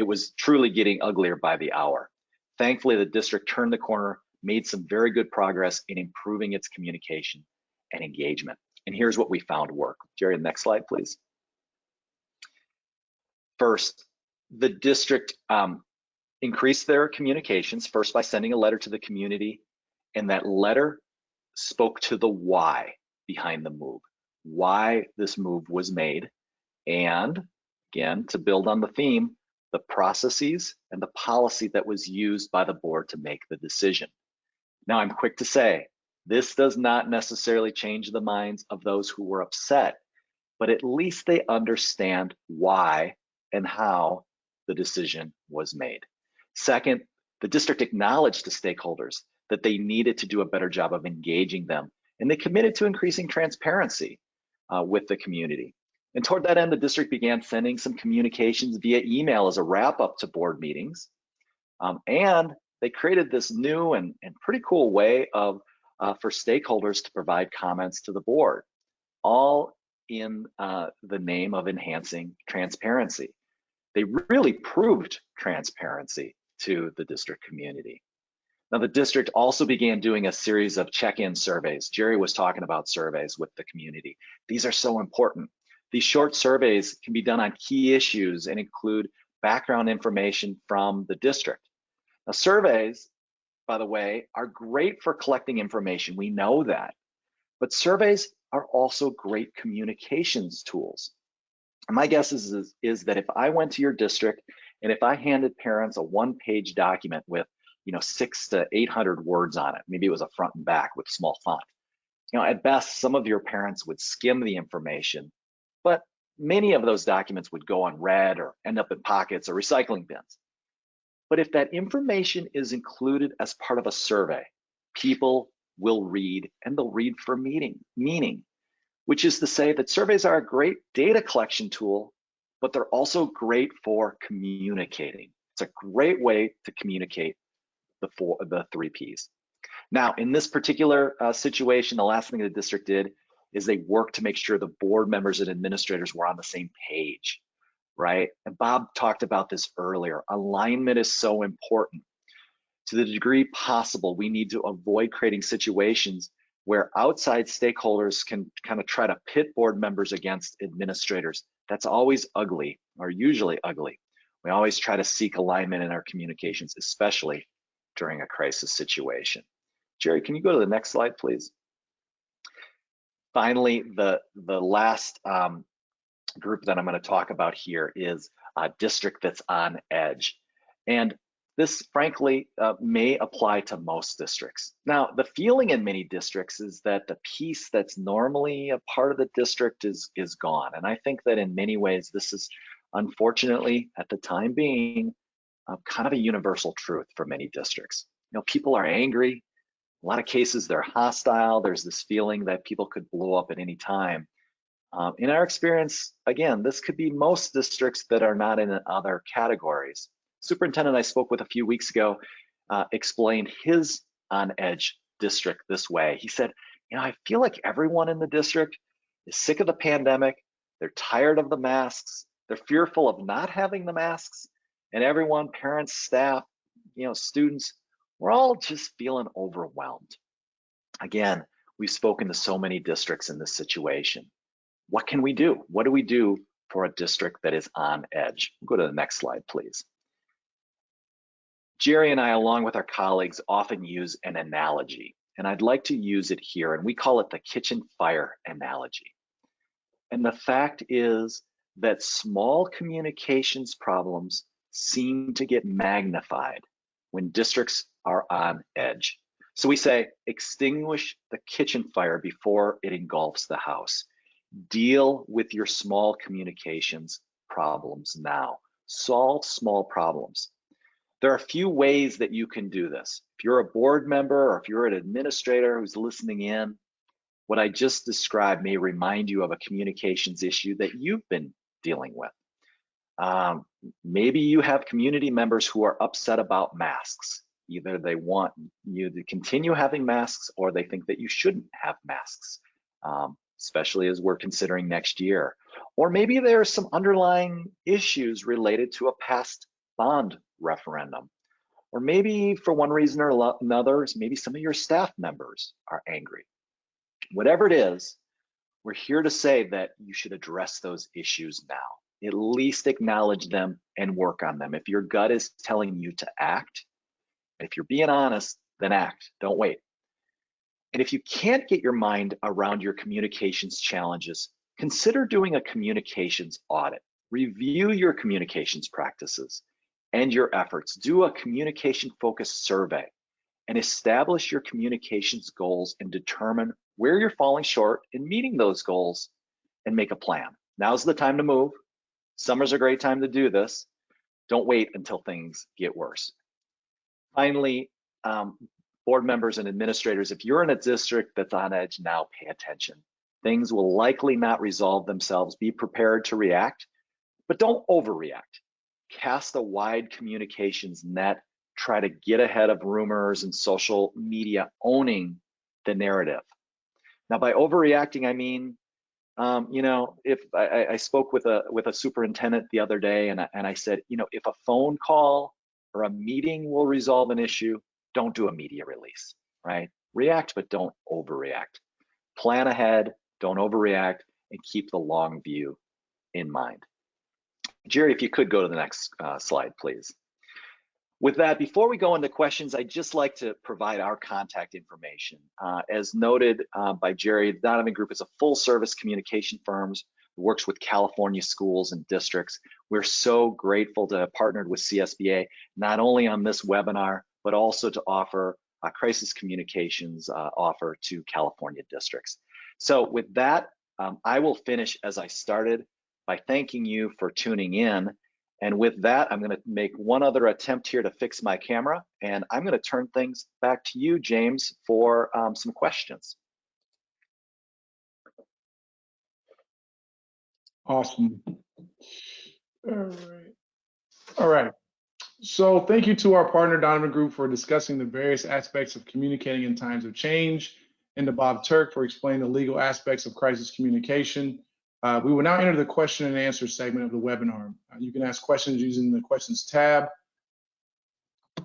was truly getting uglier by the hour. Thankfully, the district turned the corner, made some very good progress in improving its communication and engagement. And here's what we found work. Jerry, the next slide, please. First, the district increased their communications, first by sending a letter to the community, and that letter spoke to the why behind the move, why this move was made, and again, to build on the theme, the processes and the policy that was used by the board to make the decision. Now, I'm quick to say, this does not necessarily change the minds of those who were upset, but at least they understand why and how the decision was made. Second, the district acknowledged to stakeholders that they needed to do a better job of engaging them, and they committed to increasing transparency with the community. And toward that end, the district began sending some communications via email as a wrap-up to board meetings. And they created this new and pretty cool way of for stakeholders to provide comments to the board, all in the name of enhancing transparency. They really proved transparency to the district community. Now, the district also began doing a series of check-in surveys. Jerry was talking about surveys with the community. These are so important. These short surveys can be done on key issues and include background information from the district. Now, surveys, by the way, are great for collecting information. We know that. But surveys are also great communications tools. And my guess is that if I went to your district and if I handed parents a one-page document with 600 to 800 words on it, maybe it was a front and back with small font, at best, some of your parents would skim the information, but many of those documents would go unread or end up in pockets or recycling bins. But if that information is included as part of a survey, people will read, and they'll read for meaning, which is to say that surveys are a great data collection tool, but they're also great for communicating. It's a great way to communicate the 3 Ps. Now, in this particular situation, the last thing the district did is they worked to make sure the board members and administrators were on the same page, right? And Bob talked about this earlier. Alignment is so important. To the degree possible, we need to avoid creating situations where outside stakeholders can kind of try to pit board members against administrators. That's always ugly, or usually ugly. We always try to seek alignment in our communications, especially during a crisis situation. Jerry, can you go to the next slide, please? Finally, the last group that I'm going to talk about here is a district that's on edge. And this, frankly, may apply to most districts. Now, the feeling in many districts is that the piece that's normally a part of the district is gone. And I think that in many ways, this is unfortunately, at the time being, kind of a universal truth for many districts. People are angry. In a lot of cases, they're hostile. There's this feeling that people could blow up at any time. In our experience, again, this could be most districts that are not in other categories. Superintendent I spoke with a few weeks ago explained his on-edge district this way. He said, I feel like everyone in the district is sick of the pandemic. They're tired of the masks. They're fearful of not having the masks. And everyone, parents, staff, students, we're all just feeling overwhelmed. Again, we've spoken to so many districts in this situation. What can we do? What do we do for a district that is on edge? Go to the next slide, please. Jerry and I, along with our colleagues, often use an analogy, and I'd like to use it here, and we call it the kitchen fire analogy. And the fact is that small communications problems seem to get magnified when districts are on edge. So we say, extinguish the kitchen fire before it engulfs the house. Deal with your small communications problems now. Solve small problems. There are a few ways that you can do this. If you're a board member or if you're an administrator who's listening in, what I just described may remind you of a communications issue that you've been dealing with. Maybe you have community members who are upset about masks. Either they want you to continue having masks or they think that you shouldn't have masks, especially as we're considering next year. Or maybe there are some underlying issues related to a past bond referendum. Or maybe for one reason or another, maybe some of your staff members are angry. Whatever it is, we're here to say that you should address those issues now. At least acknowledge them and work on them. If your gut is telling you to act, if you're being honest, then act, don't wait. And if you can't get your mind around your communications challenges, consider doing a communications audit. Review your communications practices and your efforts. Do a communication-focused survey and establish your communications goals and determine where you're falling short in meeting those goals and make a plan. Now's the time to move. Summer's a great time to do this. Don't wait until things get worse. Finally, board members and administrators, if you're in a district that's on edge now, pay attention. Things will likely not resolve themselves. Be prepared to react, but don't overreact. Cast a wide communications net. Try to get ahead of rumors and social media owning the narrative. Now, by overreacting, I mean, if I spoke with a superintendent the other day, and I said, if a phone call or a meeting will resolve an issue, don't do a media release, right? React, but don't overreact. Plan ahead, don't overreact, and keep the long view in mind. Jerry, if you could go to the next slide, please. With that, before we go into questions, I'd just like to provide our contact information. As noted by Jerry, the Donovan Group is a full-service communication firm that works with California schools and districts. We're so grateful to have partnered with CSBA, not only on this webinar, but also to offer a crisis communications offer to California districts. So with that, I will finish as I started by thanking you for tuning in. And with that, I'm going to make one other attempt here to fix my camera, and I'm going to turn things back to you, James, for some questions. Awesome. All right. So thank you to our partner, Donovan Group, for discussing the various aspects of communicating in times of change, and to Bob Turk for explaining the legal aspects of crisis communication. We will now enter the question and answer segment of the webinar. You can ask questions using the questions tab.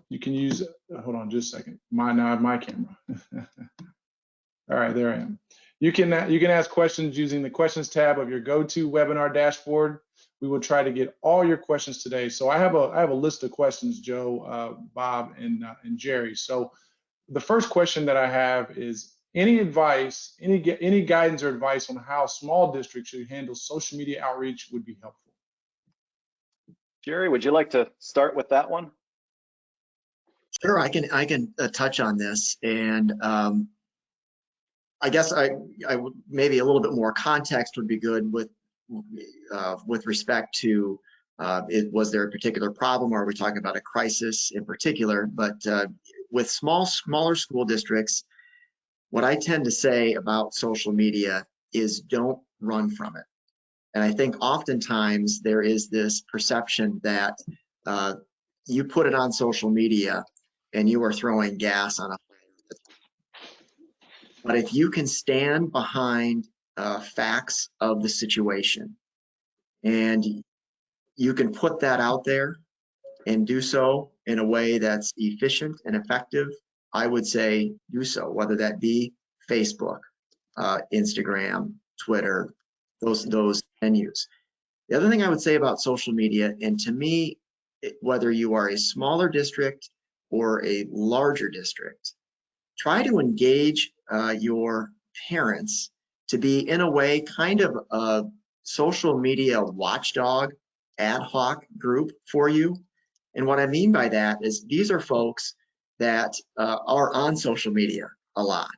You can use, hold on just a second. Now I have my camera. All right, there I am. You can ask questions using the questions tab of your GoToWebinar dashboard. We will try to get all your questions today. So I have a list of questions, Joe, Bob, and Jerry. So the first question that I have is, any advice, any guidance or advice on how small districts should handle social media outreach would be helpful. Jerry, would you like to start with that one? Sure, I can touch on this, and I guess I maybe a little bit more context would be good with respect to was there a particular problem, or are we talking about a crisis in particular? But with smaller school districts, what I tend to say about social media is don't run from it. And I think oftentimes there is this perception that you put it on social media and you are throwing gas on a fire. But if you can stand behind facts of the situation and you can put that out there and do so in a way that's efficient and effective, I would say do so, whether that be Facebook, Instagram, Twitter, those venues. The other thing I would say about social media, and to me, whether you are a smaller district or a larger district, try to engage your parents to be, in a way, kind of a social media watchdog ad hoc group for you. And what I mean by that is these are folks that are on social media a lot,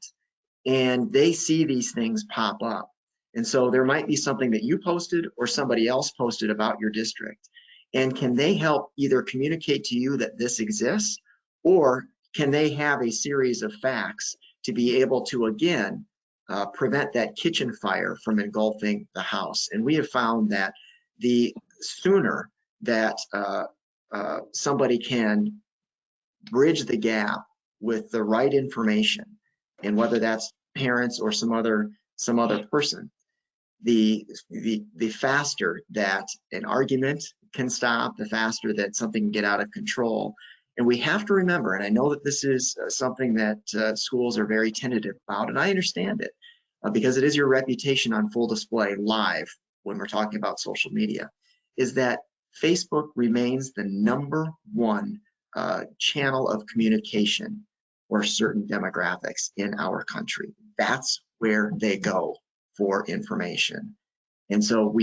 and they see these things pop up. And so there might be something that you posted or somebody else posted about your district. And can they help either communicate to you that this exists, or can they have a series of facts to be able to, again, prevent that kitchen fire from engulfing the house? And we have found that the sooner that somebody can bridge the gap with the right information, and whether that's parents or some other person, the faster that an argument can stop, the faster that something can get out of control. And we have to remember, and I know that this is something that schools are very tentative about, and I understand it, because it is your reputation on full display live when we're talking about social media, is that Facebook remains the #1 channel of communication for certain demographics in our country. That's where they go for information. And so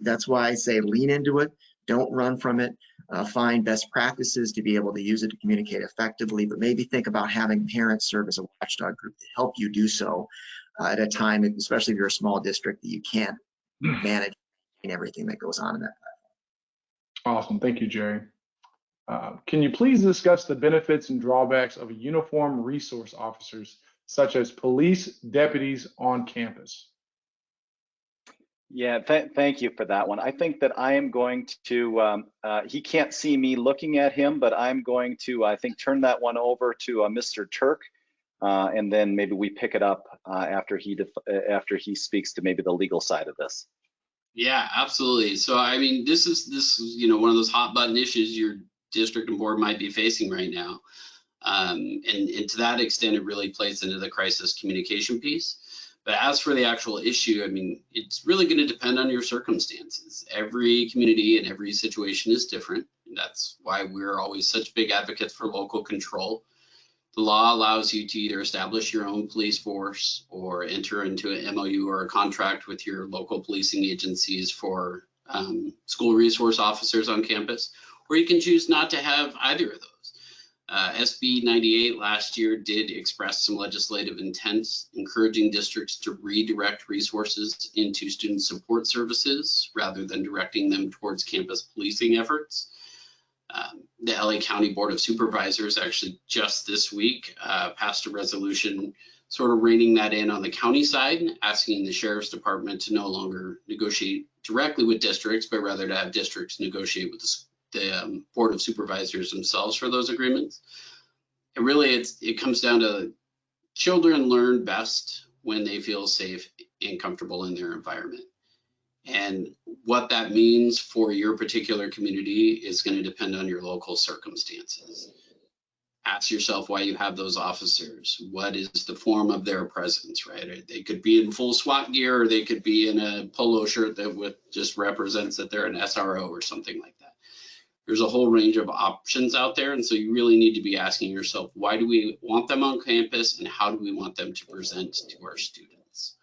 that's why I say lean into it, don't run from it, find best practices to be able to use it to communicate effectively, but maybe think about having parents serve as a watchdog group to help you do so at a time, especially if you're a small district, that you can't manage everything that goes on in that platform. Awesome, thank you, Jerry. Can you please discuss the benefits and drawbacks of uniformed resource officers, such as police deputies on campus? Yeah, thank you for that one. I think that I am going to, he can't see me looking at him, but I'm going to, I think, turn that one over to Mr. Turk, and then maybe we pick it up after he speaks to maybe the legal side of this. Yeah, absolutely. So, I mean, this is one of those hot button issues your district and board might be facing right now. And to that extent, it really plays into the crisis communication piece. But as for the actual issue, I mean, it's really going to depend on your circumstances. Every community and every situation is different. And that's why we're always such big advocates for local control. The law allows you to either establish your own police force or enter into an MOU or a contract with your local policing agencies for school resource officers on campus, or you can choose not to have either of those. SB 98 last year did express some legislative intents, encouraging districts to redirect resources into student support services rather than directing them towards campus policing efforts. The LA County Board of Supervisors actually just this week passed a resolution sort of reining that in on the county side, asking the Sheriff's Department to no longer negotiate directly with districts, but rather to have districts negotiate with the Board of Supervisors themselves for those agreements. And really, it comes down to children learn best when they feel safe and comfortable in their environment. And what that means for your particular community is going to depend on your local circumstances. Ask yourself why you have those officers. What is the form of their presence, right? They could be in full SWAT gear, or they could be in a polo shirt that just represents that they're an SRO or something like that. There's a whole range of options out there. And so you really need to be asking yourself, why do we want them on campus, and how do we want them to present to our students?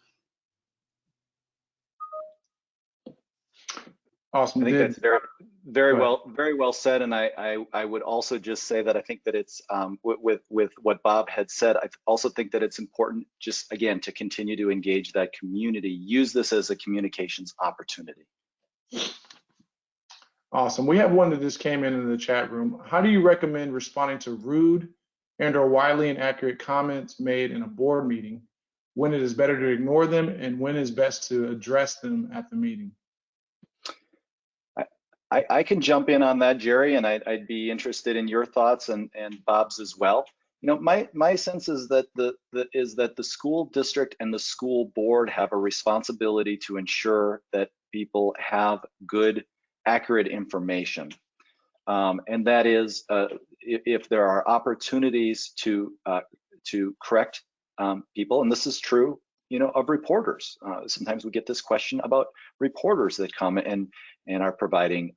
Awesome. I think that's very well said. And I would also just say that I think that it's with what Bob had said, I also think that it's important, just again, to continue to engage that community, use this as a communications opportunity. Awesome. We have one that just came in the chat room. How do you recommend responding to rude and/or widely inaccurate comments made in a board meeting? When it is better to ignore them, and when is best to address them at the meeting? I can jump in on that, Jerry, and I'd be interested in your thoughts and Bob's as well. You know, my sense is that the school district and the school board have a responsibility to ensure that people have good, accurate information, and that is if there are opportunities to correct people, and this is true, you know, of reporters. Sometimes we get this question about reporters that come and are providing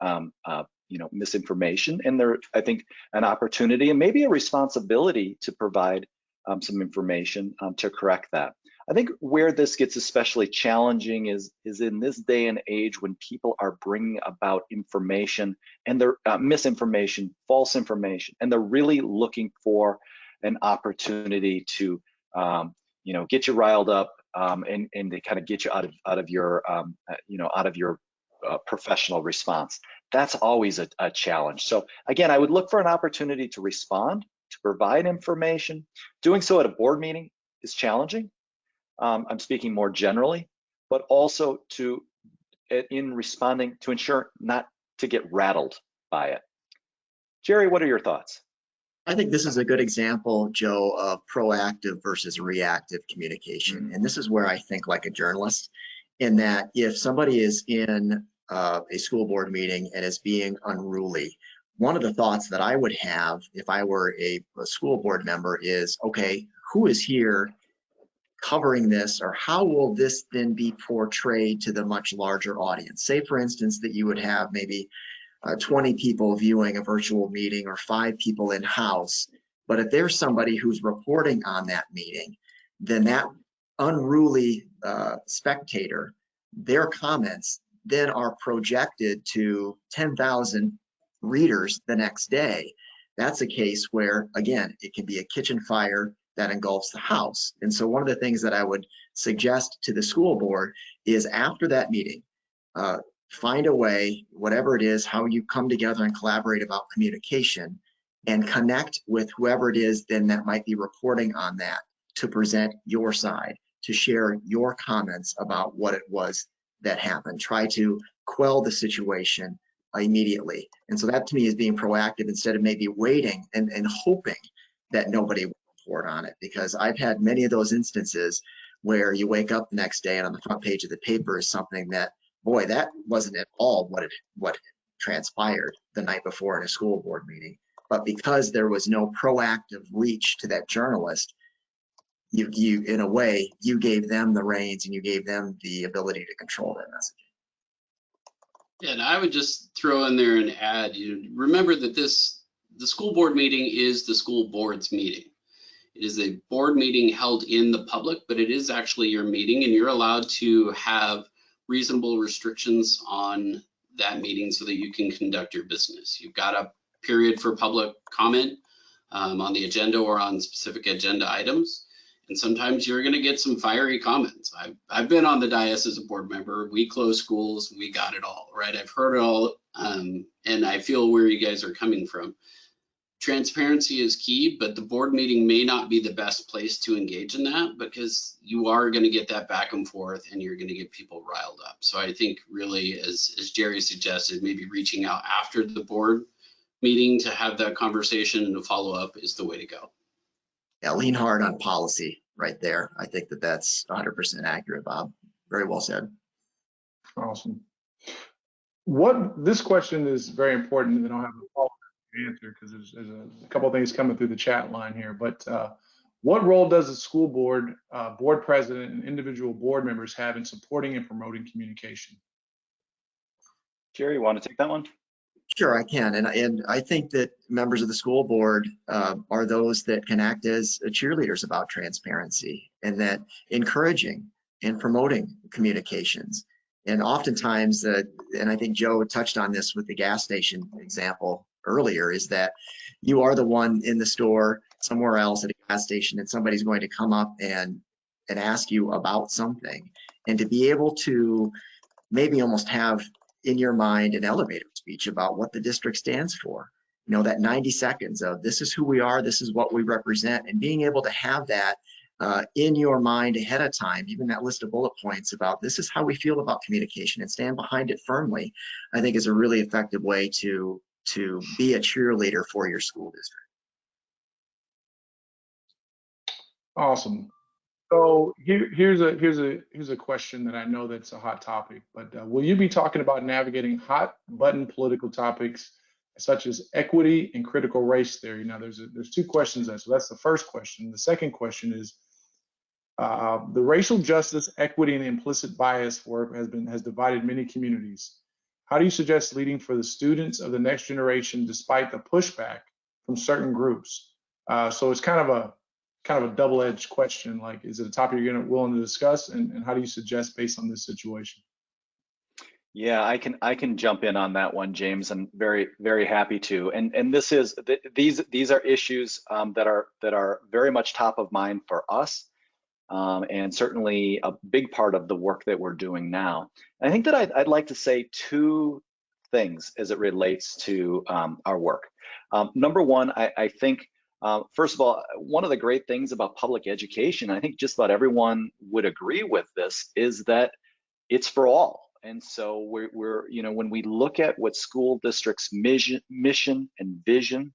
you know, misinformation, and there, I think, an opportunity and maybe a responsibility to provide some information to correct that. I think where this gets especially challenging is in this day and age when people are bringing about information and they're misinformation, false information, and they're really looking for an opportunity to you know, get you riled up and they kind of get you out of your you know, out of your professional response. That's always a challenge. So again, I would look for an opportunity to respond, to provide information. Doing so at a board meeting is challenging. I'm speaking more generally, but also in responding to ensure not to get rattled by it. Jerry, what are your thoughts? I think this is a good example, Joe, of proactive versus reactive communication. And this is where I think like a journalist, in that if somebody is in a school board meeting and is being unruly, one of the thoughts that I would have if I were a school board member is, okay, who is here covering this, or how will this then be portrayed to the much larger audience? Say, for instance, that you would have maybe 20 people viewing a virtual meeting or 5 people in-house, but if there's somebody who's reporting on that meeting, then that unruly spectator, their comments then are projected to 10,000 readers the next day. That's a case where, again, it can be a kitchen fire that engulfs the house. And so one of the things that I would suggest to the school board is after that meeting, find a way, whatever it is, how you come together and collaborate about communication, and connect with whoever it is then that might be reporting on that to present your side, to share your comments about what it was that happened. Try to quell the situation immediately. And so that to me is being proactive instead of maybe waiting and hoping that nobody will report on it. Because I've had many of those instances where you wake up the next day and on the front page of the paper is something that, boy, that wasn't at all what transpired the night before in a school board meeting. But because there was no proactive reach to that journalist, you in a way, you gave them the reins and you gave them the ability to control that message. Yeah, and I would just throw in there and add, remember that the school board meeting is the school board's meeting. It is a board meeting held in the public, but it is actually your meeting, and you're allowed to have reasonable restrictions on that meeting so that you can conduct your business. You've got a period for public comment on the agenda or on specific agenda items. And sometimes you're going to get some fiery comments. I've been on the dais as a board member. We closed schools. We got it all, right? I've heard it all. And I feel where you guys are coming from. Transparency is key, but the board meeting may not be the best place to engage in that, because you are going to get that back and forth and you're going to get people riled up. So I think really, as Jerry suggested, maybe reaching out after the board meeting to have that conversation and to follow up is the way to go. Yeah, lean hard on policy right there. I think that that's 100% accurate, Bob. Very well said. Awesome. This question is very important, and I don't have a follow-up answer because there's a couple of things coming through the chat line here. But what role does the school board, board president, and individual board members have in supporting and promoting communication? Jerry, you want to take that one? Sure, I can. And I think that members of the school board are those that can act as cheerleaders about transparency, and that encouraging and promoting communications. And oftentimes, and I think Joe touched on this with the gas station example earlier, is that you are the one in the store somewhere else at a gas station, and somebody's going to come up and ask you about something. And to be able to maybe almost have in your mind an elevator speech about what the district stands for, that 90 seconds of this is who we are, this is what we represent, and being able to have that in your mind ahead of time, even that list of bullet points about this is how we feel about communication, and stand behind it firmly, I think is a really effective way to be a cheerleader for your school district. Awesome. So here's a question that I know that's a hot topic, but will you be talking about navigating hot button political topics such as equity and critical race theory? Now there's 2 questions there, so that's the first question. The second question is the racial justice, equity, and implicit bias work has divided many communities. How do you suggest leading for the students of the next generation despite the pushback from certain groups? So it's kind of a double-edged question. Like, is it a topic you're willing to discuss, and how do you suggest based on this situation? Yeah, I can jump in on that one, James. I'm very, very happy to. And these are issues that are very much top of mind for us, and certainly a big part of the work that we're doing now. And I think that I'd like to say 2 things as it relates to our work. Number one, I think first of all, one of the great things about public education, I think just about everyone would agree with this, is that it's for all. And so we're you know, when we look at what school districts' mission and vision,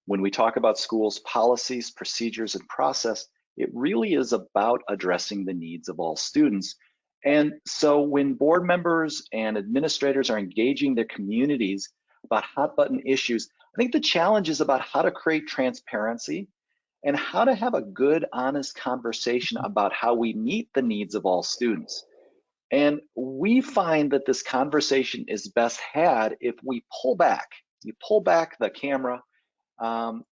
when we talk about schools' policies, procedures, and process, it really is about addressing the needs of all students. And so when board members and administrators are engaging their communities about hot button issues, I think the challenge is about how to create transparency and how to have a good, honest conversation about how we meet the needs of all students. And we find that this conversation is best had if we pull back. You pull back the camera and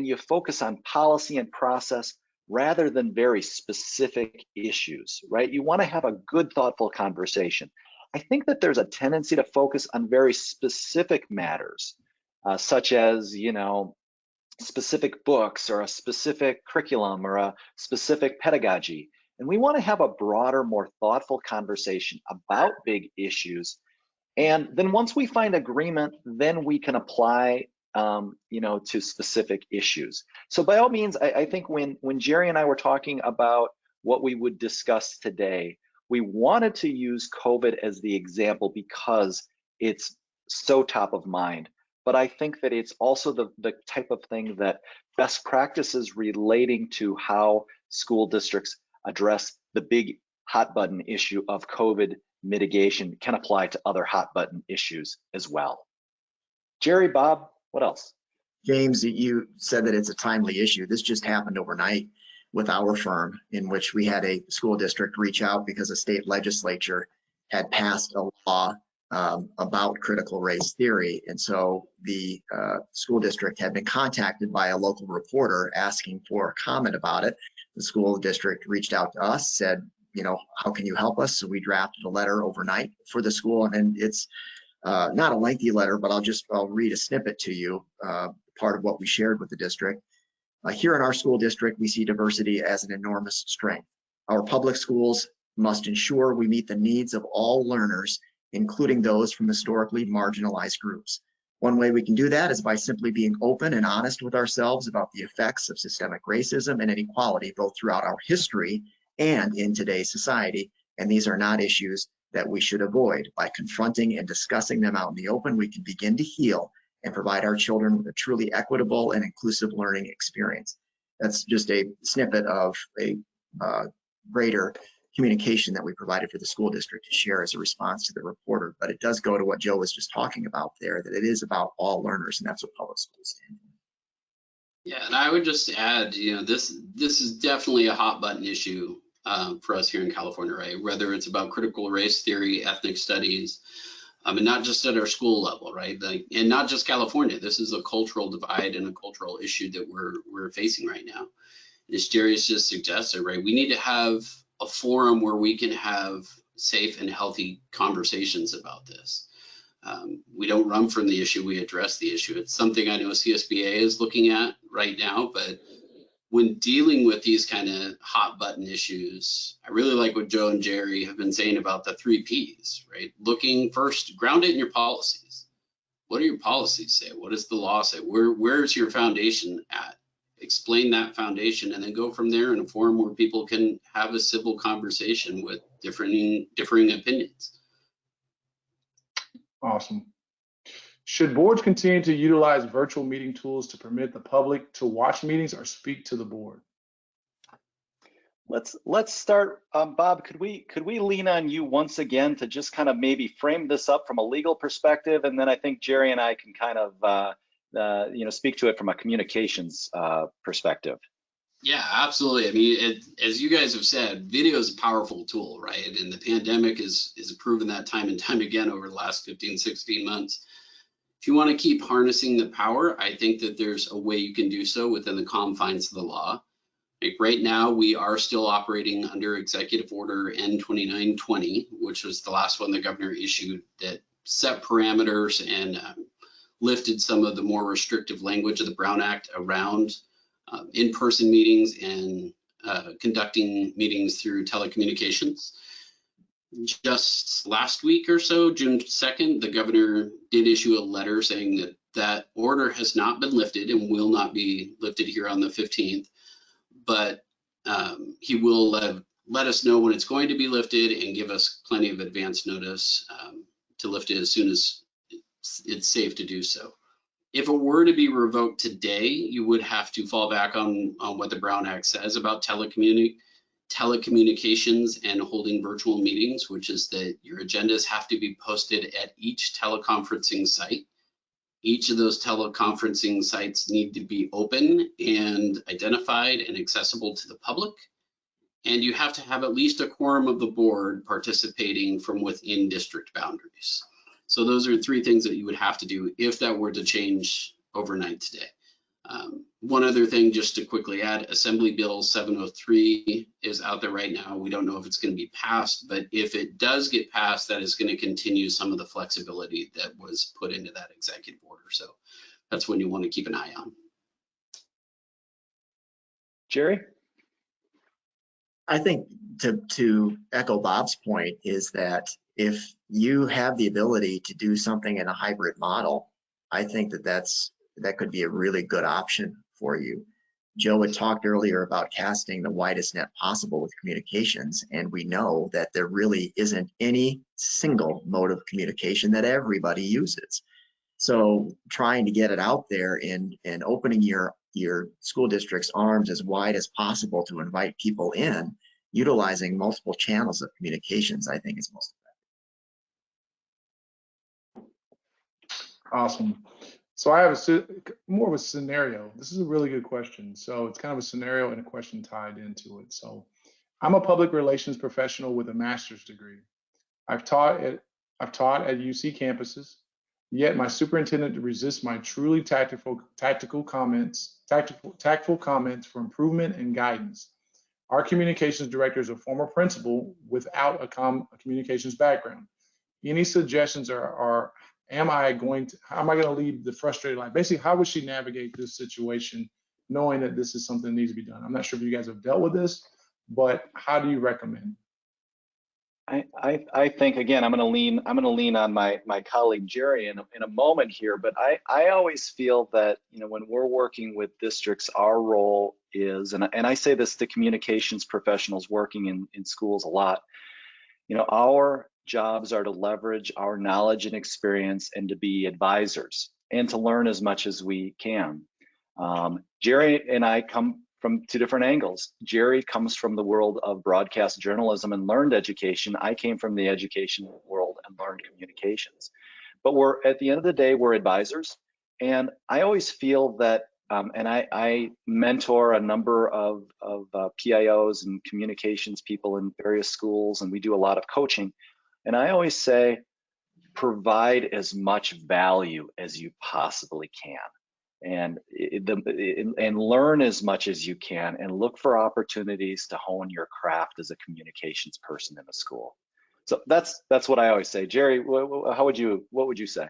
you focus on policy and process rather than very specific issues, right? You want to have a good, thoughtful conversation. I think that there's a tendency to focus on very specific matters, such as, you know, specific books or a specific curriculum or a specific pedagogy. And we want to have a broader, more thoughtful conversation about big issues. And then once we find agreement, then we can apply you know, to specific issues. So by all means, I think when Jerry and I were talking about what we would discuss today, we wanted to use COVID as the example because it's so top of mind. But I think that it's also the type of thing that best practices relating to how school districts address the big hot button issue of COVID mitigation can apply to other hot button issues as well. Jerry, Bob, what else? James, you said that it's a timely issue. This just happened overnight with our firm, in which we had a school district reach out because a state legislature had passed a law about critical race theory. And so the school district had been contacted by a local reporter asking for a comment about it. The school district reached out to us, said, you know, how can you help us? So we drafted a letter overnight for the school, and it's not a lengthy letter, but I'll read a snippet to you, part of what we shared with the district. Here in our school district, we see diversity as an enormous strength. Our public schools must ensure we meet the needs of all learners, including those from historically marginalized groups. One way we can do that is by simply being open and honest with ourselves about the effects of systemic racism and inequality, both throughout our history and in today's society. And these are not issues that we should avoid. By confronting and discussing them out in the open, we can begin to heal and provide our children with a truly equitable and inclusive learning experience. That's just a snippet of a greater communication that we provided for the school district to share as a response to the reporter. But it does go to what Joe was just talking about there, that it is about all learners, and that's what public schools stand for. Yeah, and I would just add, you know, this is definitely a hot button issue for us here in California, right? Whether it's about critical race theory, ethnic studies, and not just at our school level, right? Like, and not just California. This is a cultural divide and a cultural issue that we're facing right now. And as Jerry's just suggested, right, we need to have a forum where we can have safe and healthy conversations about this. We don't run from the issue, we address the issue. It's something I know CSBA is looking at right now, but when dealing with these kind of hot button issues, I really like what Joe and Jerry have been saying about the 3 Ps, right? Looking first, ground it in your policies. What do your policies say? What does the law say? Where's your foundation at? Explain that foundation and then go from there in a forum where people can have a civil conversation with differing opinions. Awesome. Should boards continue to utilize virtual meeting tools to permit the public to watch meetings or speak to the board? Let's start, Bob. Could we lean on you once again to just kind of maybe frame this up from a legal perspective, and then I think Jerry and I can kind of you know, speak to it from a communications perspective. Yeah, absolutely. I mean, as you guys have said, video is a powerful tool, right? And the pandemic is proven that time and time again over the last 15, 16 months. If you want to keep harnessing the power, I think that there's a way you can do so within the confines of the law. Like right now, we are still operating under Executive Order N2920, which was the last one the governor issued that set parameters and lifted some of the more restrictive language of the Brown Act around in-person meetings and conducting meetings through telecommunications. Just last week or so, June 2nd, the governor did issue a letter saying that that order has not been lifted and will not be lifted here on the 15th, but he will let us know when it's going to be lifted and give us plenty of advance notice to lift it as soon as it's safe to do so. If it were to be revoked today, you would have to fall back on what the Brown Act says about telecommunications and holding virtual meetings, which is that your agendas have to be posted at each teleconferencing site. Each of those teleconferencing sites need to be open and identified and accessible to the public. And you have to have at least a quorum of the board participating from within district boundaries. So those are 3 things that you would have to do if that were to change overnight today. One other thing just to quickly add, Assembly Bill 703 is out there right now. We don't know if it's going to be passed, but if it does get passed, that is going to continue some of the flexibility that was put into that executive order. So that's when you want to keep an eye on. Jerry? I think to echo Bob's point is that if you have the ability to do something in a hybrid model, I think that could be a really good option for you. Joe had talked earlier about casting the widest net possible with communications, and we know that there really isn't any single mode of communication that everybody uses. So trying to get it out there and opening your school district's arms as wide as possible to invite people in, utilizing multiple channels of communications, I think is most effective. Awesome. So I have more of a scenario. This is a really good question. So it's kind of a scenario and a question tied into it. So I'm a public relations professional with a master's degree. I've taught at UC campuses, yet my superintendent resists my truly tactful comments for improvement and guidance. Our communications director is a former principal without a communications background. Any suggestions are how am I going to lead the frustrated life? Basically, how would she navigate this situation, knowing that this is something that needs to be done? I'm not sure if you guys have dealt with this, but how do you recommend? I think, again, I'm going to lean on my colleague Jerry in a moment here, but I always feel that, you know, when we're working with districts, our role is, and I say this to communications professionals working in schools a lot, you know, our jobs are to leverage our knowledge and experience and to be advisors and to learn as much as we can. Jerry and I come from 2 different angles. Jerry comes from the world of broadcast journalism and learned education. I came from the education world and learned communications. But at the end of the day, we're advisors. And I always feel that, and I mentor a number of PIOs and communications people in various schools, and we do a lot of coaching. And I always say, provide as much value as you possibly can. And learn as much as you can, and look for opportunities to hone your craft as a communications person in a school. So that's what I always say. Jerry, what would you say?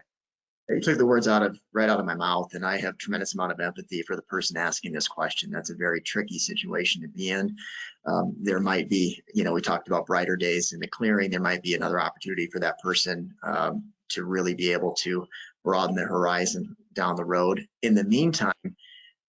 You took the words right out of my mouth, and I have tremendous amount of empathy for the person asking this question. That's a very tricky situation to be in. There might be, you know, we talked about brighter days in the clearing. There might be another opportunity for that person to really be able to broaden their horizon down the road. In the meantime,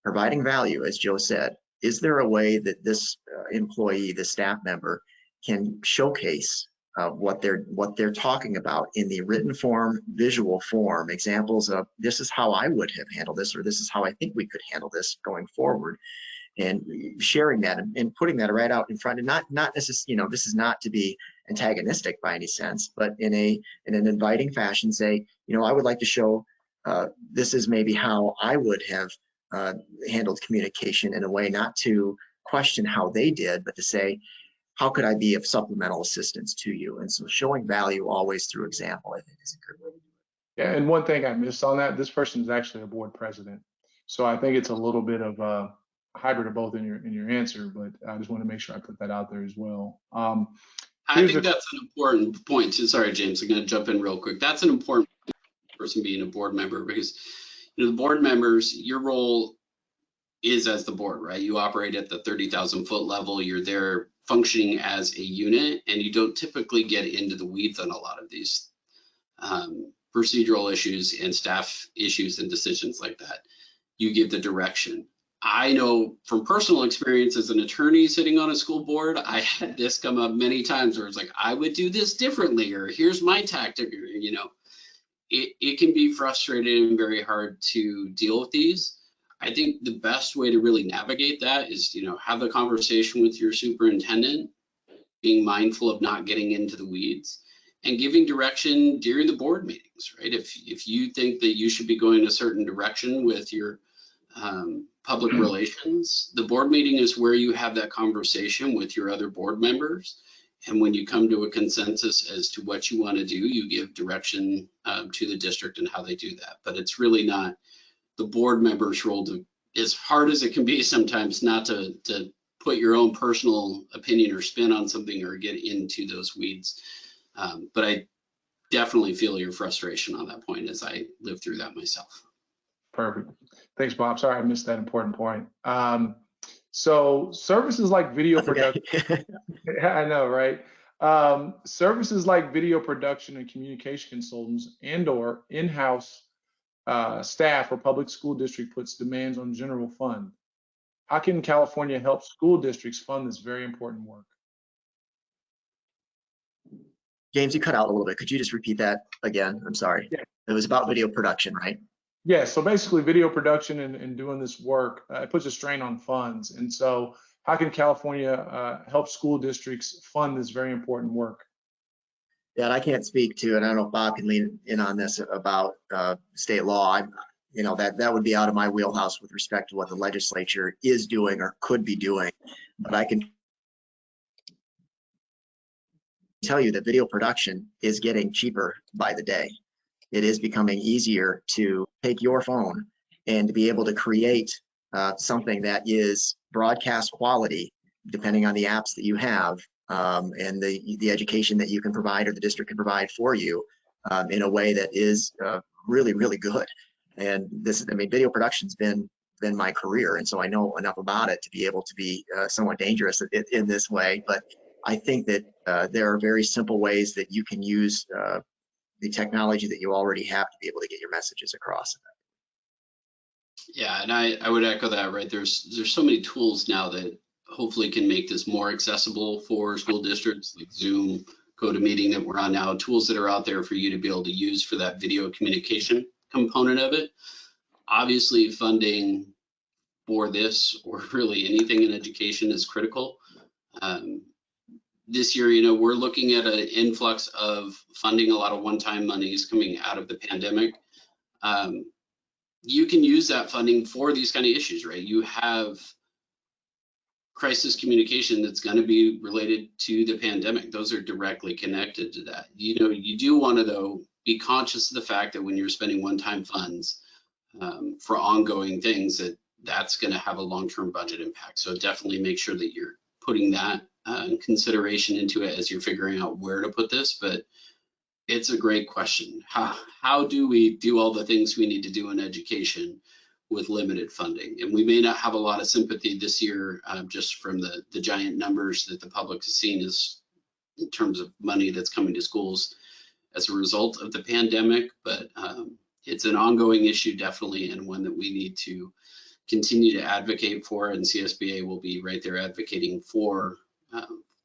providing value, as Joe said, is there a way that this employee, the staff member, can showcase what they're talking about in the written form, visual form, examples of this is how I would have handled this, or this is how I think we could handle this going forward, and sharing that and putting that right out in front, and not necessarily, you know, this is not to be antagonistic by any sense, but in an inviting fashion, say, you know, I would like to show this is maybe how I would have handled communication in a way not to question how they did, but to say, how could I be of supplemental assistance to you? And so showing value always through example, I think, is a good way to do it. Yeah, and one thing I missed on that, this person is actually a board president. So I think it's a little bit of a hybrid of both in your answer, but I just want to make sure I put that out there as well. I think that's an important point. Sorry, James, I'm going to jump in real quick. That's an important person being a board member, because, you know, the board members, your role is as the board, right? You operate at the 30,000 foot level. You're there functioning as a unit, and you don't typically get into the weeds on a lot of these procedural issues and staff issues and decisions like that. You give the direction. I know from personal experience as an attorney sitting on a school board, I had this come up many times where it's like, I would do this differently, or here's my tactic, or, you know, it can be frustrating and very hard to deal with these. I think the best way to really navigate that is, you know, have the conversation with your superintendent, being mindful of not getting into the weeds, and giving direction during the board meetings, right? If you think that you should be going a certain direction with your public relations, the board meeting is where you have that conversation with your other board members. And when you come to a consensus as to what you want to do, you give direction to the district and how they do that. But it's really not the board members' role to, as hard as it can be sometimes, not to put your own personal opinion or spin on something or get into those weeds. But I definitely feel your frustration on that point, as I lived through that myself. Perfect. Thanks, Bob. Sorry, I missed that important point. So services like video production, I know, right? Services like video production and communication consultants and/or in-house staff or public school district puts demands on general fund. How can California help school districts fund this very important work? James, you cut out a little bit. Could you just repeat that again? I'm sorry. Yeah. It was about video production, right? Yeah, so basically video production and doing this work, it puts a strain on funds. And so how can California help school districts fund this very important work? Yeah, and I can't speak to, and I don't know if Bob can lean in on this about state law. You know, that would be out of my wheelhouse with respect to what the legislature is doing or could be doing. But I can tell you that video production is getting cheaper by the day. It is becoming easier to take your phone and to be able to create something that is broadcast quality, depending on the apps that you have and the education that you can provide or the district can provide for you in a way that is really, really good. And this, I mean, video production's been my career, and so I know enough about it to be able to be somewhat dangerous in this way. But I think that there are very simple ways that you can use the technology that you already have to be able to get your messages across. Yeah, and I would echo that, right? There's so many tools now that hopefully can make this more accessible for school districts, like Zoom, GoToMeeting that we're on now, tools that are out there for you to be able to use for that video communication component of it. Obviously, funding for this or really anything in education is critical. This year, you know, we're looking at an influx of funding, a lot of one-time monies coming out of the pandemic. You can use that funding for these kind of issues, right? You have crisis communication that's going to be related to the pandemic. Those are directly connected to that. You know, you do want to, though, be conscious of the fact that when you're spending one-time funds for ongoing things, that's going to have a long-term budget impact. So definitely make sure that you're putting that consideration into it as you're figuring out where to put this. But it's a great question. How do we do all the things we need to do in education with limited funding? And we may not have a lot of sympathy this year just from the giant numbers that the public has seen is in terms of money that's coming to schools as a result of the pandemic. But it's an ongoing issue, definitely, and one that we need to continue to advocate for, and CSBA will be right there advocating for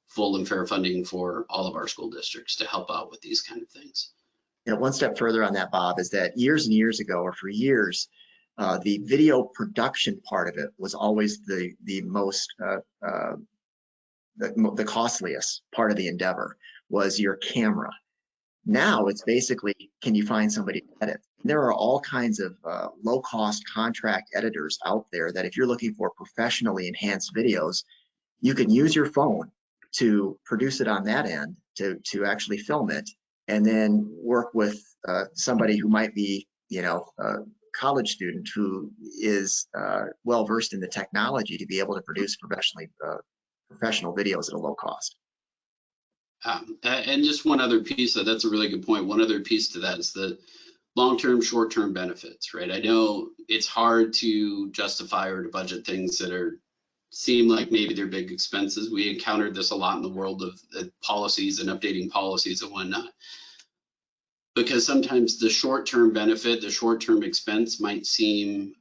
full and fair funding for all of our school districts to help out with these kind of things. Yeah, one step further on that, Bob, is that years and years ago, or for years, the video production part of it was always the most the costliest part of the endeavor was your camera. Now it's basically, can you find somebody to edit? There are all kinds of low-cost contract editors out there that if you're looking for professionally enhanced videos, you can use your phone to produce it on that end, to actually film it, and then work with somebody who might be, you know, a college student who is well-versed in the technology to be able to produce professional videos at a low cost. And just one other piece, that's a really good point. One other piece to that is the long-term, short-term benefits, right? I know it's hard to justify or to budget things that seem like maybe they're big expenses. We encountered this a lot in the world of policies and updating policies and whatnot. Because sometimes the short-term benefit, the short-term expense might seem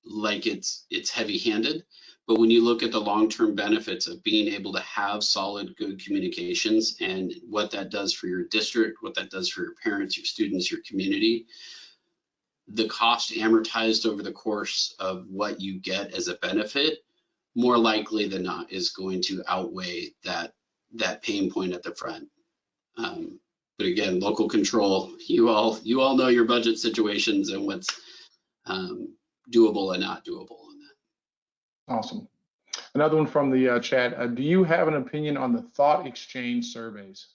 like it's heavy-handed. But when you look at the long-term benefits of being able to have solid, good communications and what that does for your district, what that does for your parents, your students, your community, the cost amortized over the course of what you get as a benefit, more likely than not, is going to outweigh that pain point at the front. But again, local control, you all know your budget situations and what's doable and not doable on that. Awesome. Another one from the chat. Do you have an opinion on the thought exchange surveys?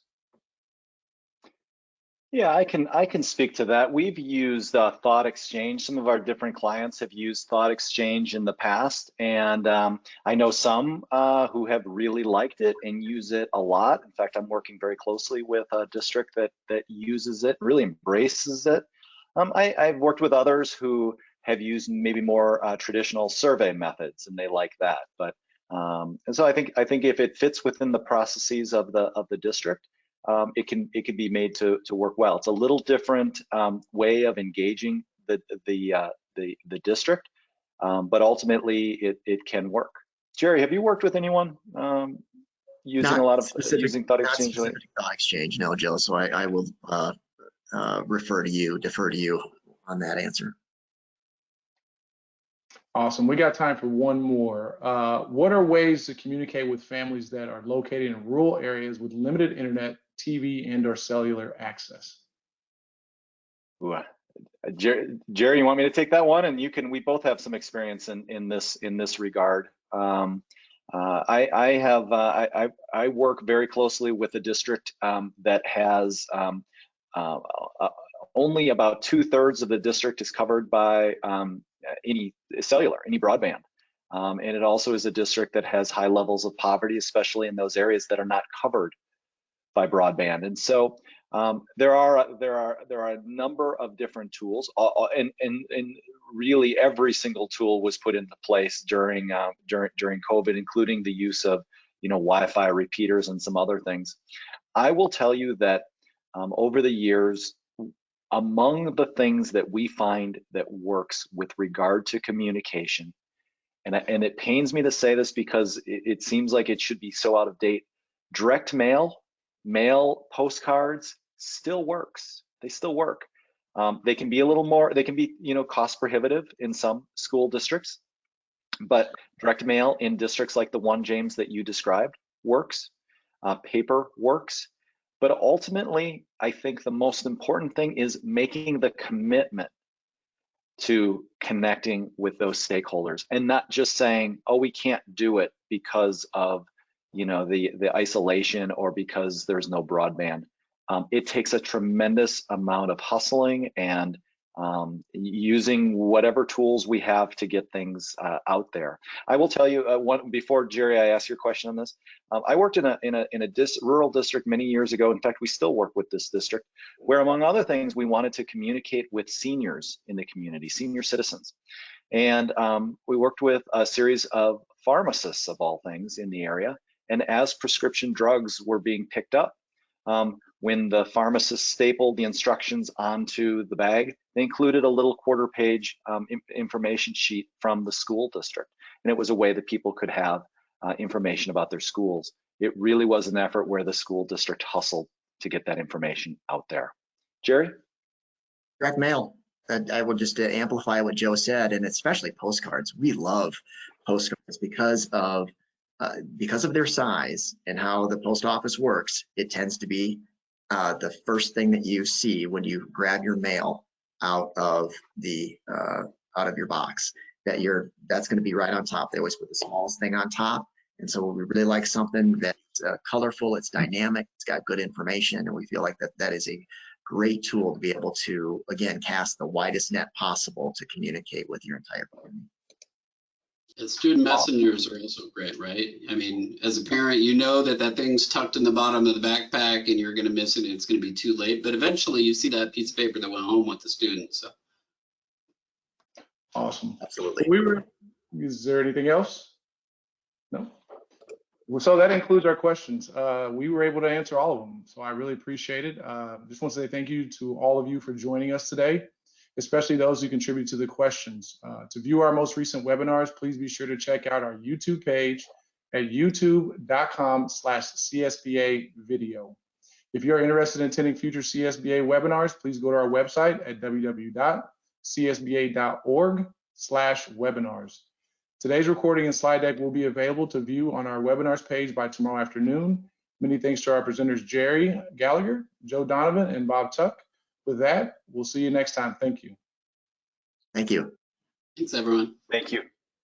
Yeah, I can speak to that. We've used Thought Exchange. Some of our different clients have used Thought Exchange in the past, and I know some who have really liked it and use it a lot. In fact, I'm working very closely with a district that uses it, really embraces it. I've worked with others who have used maybe more traditional survey methods, and they like that. But and so I think if it fits within the processes of the district, it can be made to work well. It's a little different way of engaging the district, but ultimately it can work. Jerry, have you worked with anyone using Not a lot of specific, using Thought not Exchange? specific Thought Exchange, no, Joe. So I will defer to you on that answer. Awesome. We got time for one more. What are ways to communicate with families that are located in rural areas with limited internet, TV, and/or cellular access? Ooh, Jerry, you want me to take that one? And we both have some experience in this regard. I work very closely with a district that has only about 2/3 of the district is covered by any cellular, any broadband. And it also is a district that has high levels of poverty, especially in those areas that are not covered by broadband. And so there are a number of different tools, and really every single tool was put into place during COVID, including the use of Wi-Fi repeaters and some other things. I will tell you that over the years, among the things that we find that works with regard to communication, and it pains me to say this because it seems like it should be so out of date, direct mail postcards still works. They still work. They can be a little more, they can be cost prohibitive in some school districts, but direct mail in districts like the one, James, that you described works. Paper works. But ultimately, I think the most important thing is making the commitment to connecting with those stakeholders and not just saying, oh, we can't do it because of the isolation or because there's no broadband. It takes a tremendous amount of hustling and using whatever tools we have to get things out there. I will tell you before, Jerry, I ask your question on this. I worked in a rural district many years ago. In fact, we still work with this district, where among other things, we wanted to communicate with seniors in the community, senior citizens. And we worked with a series of pharmacists of all things in the area. And as prescription drugs were being picked up, when the pharmacist stapled the instructions onto the bag, they included a little quarter-page information sheet from the school district. And it was a way that people could have information about their schools. It really was an effort where the school district hustled to get that information out there. Jerry? Direct mail. I will just amplify what Joe said, and especially postcards. We love postcards because of their size and how the post office works. It tends to be the first thing that you see when you grab your mail out of your box. That's going to be right on top. They always put the smallest thing on top, and so we really like something that's colorful, it's dynamic, it's got good information, and we feel like that is a great tool to be able to, again, cast the widest net possible to communicate with your entire community. And student messengers are also great, right? I mean, as a parent, you know that thing's tucked in the bottom of the backpack and you're going to miss it and it's going to be too late. But eventually you see that piece of paper that went home with the student. So. Awesome. Absolutely. Is there anything else? No? Well, so that includes our questions. We were able to answer all of them. So I really appreciate it. Just want to say thank you to all of you for joining us today. especially those who contribute to the questions. To view our most recent webinars, please be sure to check out our YouTube page at youtube.com/CSBA video. If you're interested in attending future CSBA webinars, please go to our website at www.csba.org/webinars. Today's recording and slide deck will be available to view on our webinars page by tomorrow afternoon. Many thanks to our presenters, Jerry Gallagher, Joe Donovan, and Bob Tuck. With that, we'll see you next time. Thank you. Thank you. Thanks, everyone. Thank you.